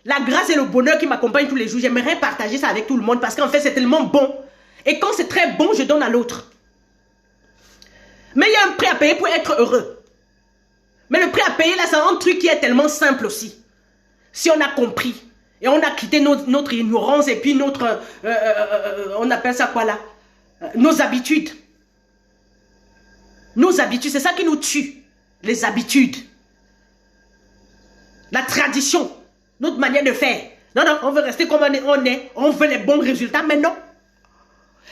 La grâce et le bonheur qui m'accompagnent tous les jours, j'aimerais partager ça avec tout le monde parce qu'en fait, c'est tellement bon. Et quand c'est très bon, je donne à l'autre. Mais il y a un prix à payer pour être heureux. Mais le prix à payer, là, c'est un truc qui est tellement simple aussi. Si on a compris et on a quitté notre ignorance et puis notre... on appelle ça quoi là? Nos habitudes. Nos habitudes, c'est ça qui nous tue. Les habitudes. La tradition. Notre manière de faire. Non, non, on veut rester comme on est. On veut les bons résultats, mais non.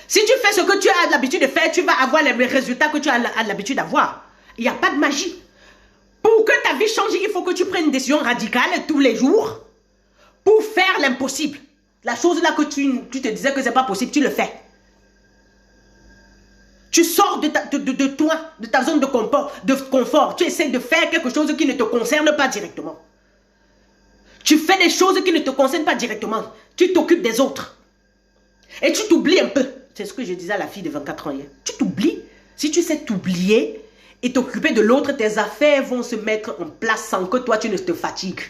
Si tu fais ce que tu as l'habitude de faire, tu vas avoir les résultats que tu as l'habitude d'avoir. Il n'y a pas de magie. Pour que ta vie change, il faut que tu prennes une décision radicale tous les jours pour faire l'impossible. La chose là que tu te disais que ce n'est pas possible, tu le fais. Tu sors de toi, de ta zone de confort. Tu essaies de faire quelque chose qui ne te concerne pas directement. Tu fais des choses qui ne te concernent pas directement. Tu t'occupes des autres. Et tu t'oublies un peu. C'est ce que je disais à la fille de 24 ans hier. Tu t'oublies. Si tu sais t'oublier et t'occuper de l'autre, tes affaires vont se mettre en place sans que toi, tu ne te fatigues.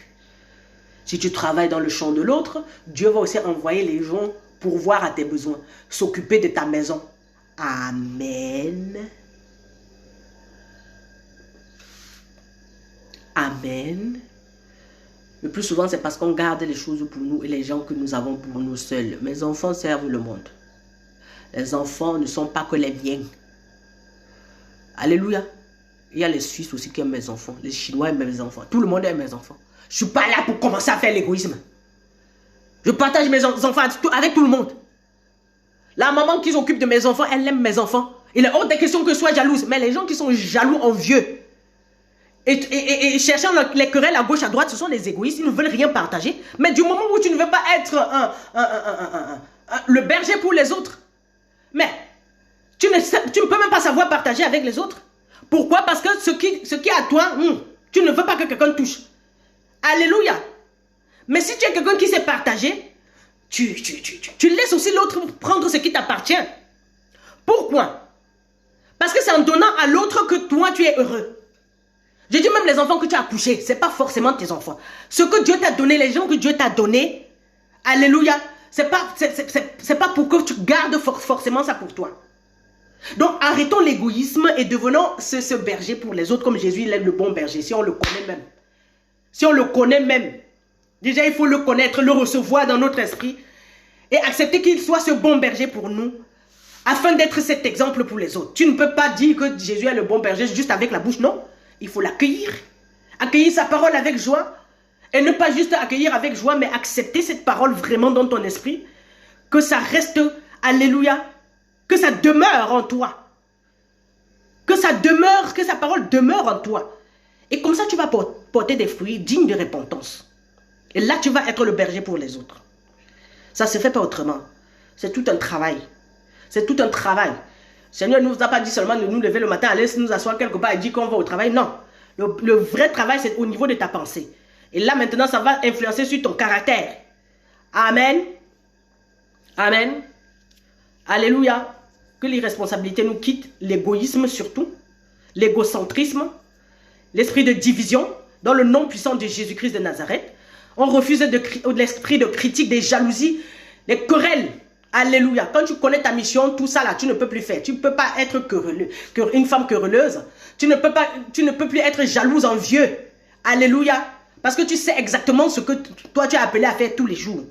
Si tu travailles dans le champ de l'autre, Dieu va aussi envoyer les gens pour voir à tes besoins. S'occuper de ta maison. Amen. Amen. Le plus souvent, c'est parce qu'on garde les choses pour nous et les gens que nous avons pour nous seuls. Mes enfants servent le monde. Les enfants ne sont pas que les miens. Alléluia. Il y a les Suisses aussi qui aiment mes enfants. Les Chinois aiment mes enfants. Tout le monde aime mes enfants. Je ne suis pas là pour commencer à faire l'égoïsme. Je partage mes enfants avec tout le monde. La maman qui s'occupe de mes enfants, elle aime mes enfants. Il est hors de question que je sois jalouse. Mais les gens qui sont jaloux, envieux, et cherchant les querelles à gauche, à droite, ce sont des égoïstes, ils ne veulent rien partager. Mais du moment où tu ne veux pas être le berger pour les autres, mais tu ne peux même pas savoir partager avec les autres. Pourquoi? Parce que ce qui est à toi, tu ne veux pas que quelqu'un touche. Alléluia. Mais si tu es quelqu'un qui sait partager, tu laisses aussi l'autre prendre ce qui t'appartient. Pourquoi? Parce que c'est en donnant à l'autre que toi tu es heureux. Je dis même les enfants que tu as accouchés, ce n'est pas forcément tes enfants. Ce que Dieu t'a donné, les gens que Dieu t'a donné, alléluia, c'est pas pour que tu gardes forcément ça pour toi. Donc arrêtons l'égoïsme et devenons ce berger pour les autres comme Jésus, il est le bon berger, si on le connaît même. Si on le connaît même. Déjà il faut le connaître, le recevoir dans notre esprit et accepter qu'il soit ce bon berger pour nous afin d'être cet exemple pour les autres. Tu ne peux pas dire que Jésus est le bon berger juste avec la bouche, non. Il faut l'accueillir. Accueillir sa parole avec joie. Et ne pas juste accueillir avec joie, mais accepter cette parole vraiment dans ton esprit. Que ça reste, alléluia, que ça demeure en toi. Que ça demeure, que sa parole demeure en toi. Et comme ça, tu vas porter des fruits dignes de repentance. Et là, tu vas être le berger pour les autres. Ça ne se fait pas autrement. C'est tout un travail. C'est tout un travail. Le Seigneur ne nous a pas dit seulement de nous lever le matin, aller nous asseoir quelque part et dire qu'on va au travail. Non. Le vrai travail, c'est au niveau de ta pensée. Et là, maintenant, ça va influencer sur ton caractère. Amen. Amen. Alléluia. Que l'irresponsabilité nous quitte, l'égoïsme surtout, l'égocentrisme, l'esprit de division, dans le nom puissant de Jésus-Christ de Nazareth. On refuse l'esprit de critique, des jalousies, les querelles. Alléluia. Quand tu connais ta mission, tout ça là, tu ne peux plus faire. Tu ne peux pas être une femme querelleuse. Tu ne peux plus être jalouse, envieux. Alléluia. Parce que tu sais exactement ce que toi tu es appelé à faire tous les jours.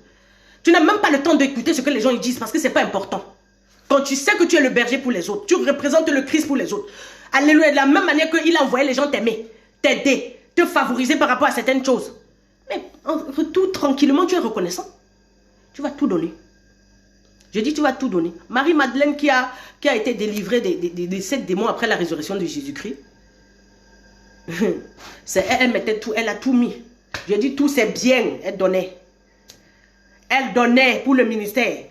Tu n'as même pas le temps d'écouter ce que les gens ils disent parce que ce n'est pas important. Quand tu sais que tu es le berger pour les autres, tu représentes le Christ pour les autres. Alléluia. De la même manière qu'il a envoyé les gens t'aimer, t'aider, te favoriser par rapport à certaines choses. Mais en retour, tranquillement, tu es reconnaissant. Tu vas tout donner. Je dis, tu vas tout donner. Marie-Madeleine qui a été délivrée des 7 démons après la résurrection de Jésus-Christ. Elle mettait tout, elle a tout mis. Je dis, tous ses biens, elle donnait. Elle donnait pour le ministère.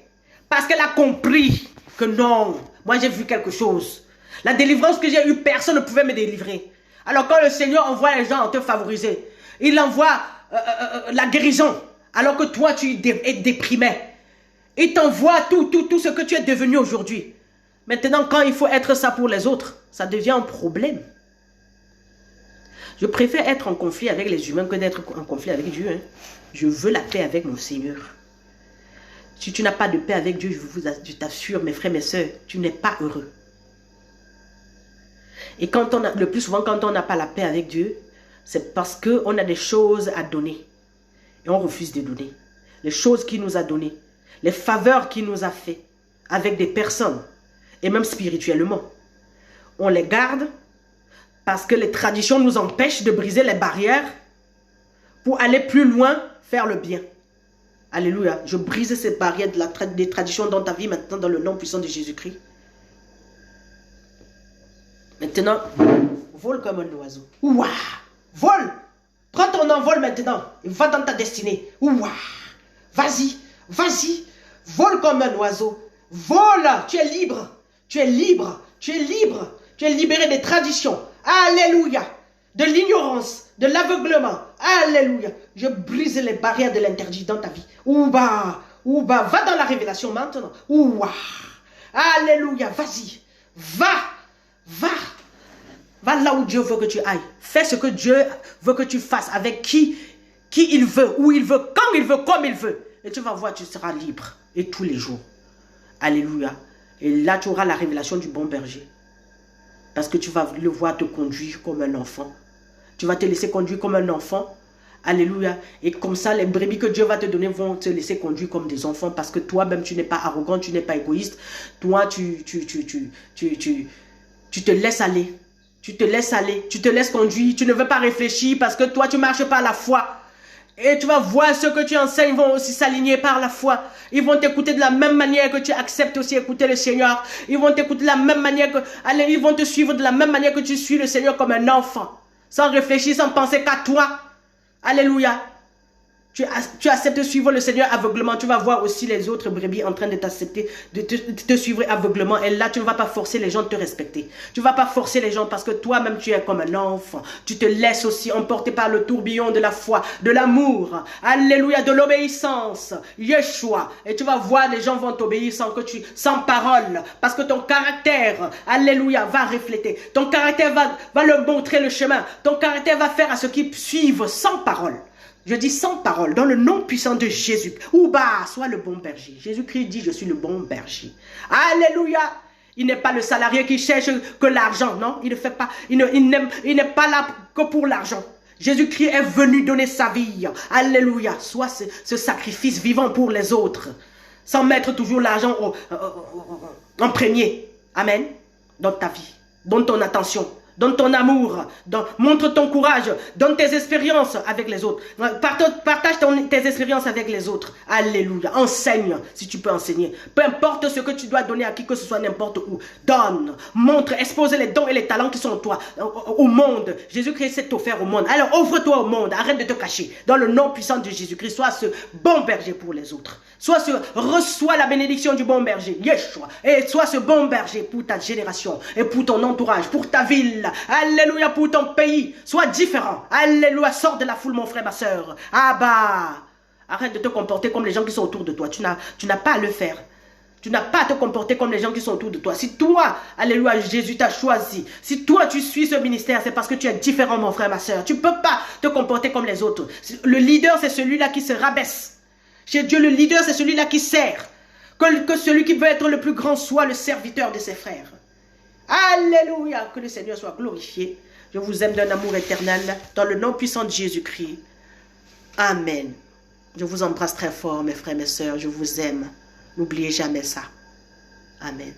Parce qu'elle a compris que non, moi j'ai vu quelque chose. La délivrance que j'ai eue, personne ne pouvait me délivrer. Alors quand le Seigneur envoie les gens à te favoriser, il envoie la guérison. Alors que toi tu es déprimé. Il t'envoie tout ce que tu es devenu aujourd'hui. Maintenant quand il faut être ça pour les autres, ça devient un problème. Je préfère être en conflit avec les humains que d'être en conflit avec Dieu. Hein. Je veux la paix avec mon Seigneur. Si tu n'as pas de paix avec Dieu, je t'assure, mes frères, mes soeurs, tu n'es pas heureux. Et le plus souvent, quand on n'a pas la paix avec Dieu, c'est parce qu'on a des choses à donner. Et on refuse de donner. Les choses qu'il nous a données, les faveurs qu'il nous a fait avec des personnes, et même spirituellement. On les garde parce que les traditions nous empêchent de briser les barrières pour aller plus loin, faire le bien. Alléluia. Je brise ces barrières des traditions dans ta vie maintenant dans le nom puissant de Jésus-Christ. Maintenant, vole comme un oiseau. Ouah! Vole! Prends ton envol maintenant et va dans ta destinée. Ouah! Vas-y, vas-y. Vole comme un oiseau. Vole! Tu es libre. Tu es libre. Tu es libre. Tu es libéré des traditions. Alléluia. De l'ignorance, de l'aveuglement. Alléluia. Je brise les barrières de l'interdit dans ta vie. Ouba, ouba, va dans la révélation maintenant. Ouah. Alléluia. Vas-y. Va. Va. Va là où Dieu veut que tu ailles. Fais ce que Dieu veut que tu fasses avec qui il veut, où il veut, quand il veut, comme il veut. Et tu vas voir, tu seras libre. Et tous les jours. Alléluia. Et là, tu auras la révélation du bon berger. Parce que tu vas le voir te conduire comme un enfant. Tu vas te laisser conduire comme un enfant. Alléluia. Et comme ça, les brebis que Dieu va te donner vont te laisser conduire comme des enfants. Parce que toi-même, tu n'es pas arrogant, tu n'es pas égoïste. Toi, tu te laisses aller. Tu te laisses aller. Tu te laisses conduire. Tu ne veux pas réfléchir parce que toi, tu marches par la foi. Et tu vas voir ceux que tu enseignes vont aussi s'aligner par la foi. Ils vont t'écouter de la même manière que tu acceptes aussi écouter le Seigneur. Ils vont t'écouter de la même manière que... Allez, ils vont te suivre de la même manière que tu suis le Seigneur comme un enfant. Sans réfléchir, sans penser qu'à toi. Alléluia. Tu acceptes de suivre le Seigneur aveuglement. Tu vas voir aussi les autres brebis en train de t'accepter, de te suivre aveuglement. Et là, tu ne vas pas forcer les gens de te respecter. Tu ne vas pas forcer les gens parce que toi-même, tu es comme un enfant. Tu te laisses aussi emporter par le tourbillon de la foi, de l'amour. Alléluia, de l'obéissance. Yeshua. Et tu vas voir, les gens vont t'obéir sans parole. Parce que ton caractère, alléluia, va refléter. Ton caractère va leur montrer le chemin. Ton caractère va faire à ceux qui suivent sans parole. Je dis sans parole, dans le nom puissant de Jésus. Ouba, sois le bon berger. Jésus-Christ dit, je suis le bon berger. Alléluia. Il n'est pas le salarié qui cherche que l'argent, non. Il ne fait pas, il n'est pas là que pour l'argent. Jésus-Christ est venu donner sa vie. Alléluia. Sois ce sacrifice vivant pour les autres. Sans mettre toujours l'argent en premier. Amen. Dans ta vie. Dans ton attention. Donne ton amour, montre ton courage, donne tes expériences avec les autres. Partage tes expériences avec les autres. Alléluia. Enseigne si tu peux enseigner. Peu importe ce que tu dois donner à qui que ce soit, n'importe où. Donne, montre, expose les dons et les talents qui sont en toi, au monde. Jésus-Christ s'est offert au monde. Alors ouvre-toi au monde, arrête de te cacher. Dans le nom puissant de Jésus-Christ, sois ce bon berger pour les autres. Reçois la bénédiction du bon berger, Yeshua. Et sois ce bon berger pour ta génération et pour ton entourage, pour ta ville. Alléluia, pour ton pays. Sois différent. Alléluia, sors de la foule, mon frère, ma soeur. Ah bah, arrête de te comporter comme les gens qui sont autour de toi. Tu n'as pas à le faire. Tu n'as pas à te comporter comme les gens qui sont autour de toi. Si toi, alléluia, Jésus t'a choisi. Si toi, tu suis ce ministère, c'est parce que tu es différent, mon frère, ma soeur. Tu ne peux pas te comporter comme les autres. Le leader, c'est celui-là qui se rabaisse. Chez Dieu, le leader, c'est celui-là qui sert. Que celui qui veut être le plus grand soit le serviteur de ses frères. Alléluia, que le Seigneur soit glorifié. Je vous aime d'un amour éternel dans le nom puissant de Jésus-Christ. Amen. Je vous embrasse très fort, mes frères, mes sœurs. Je vous aime. N'oubliez jamais ça. Amen.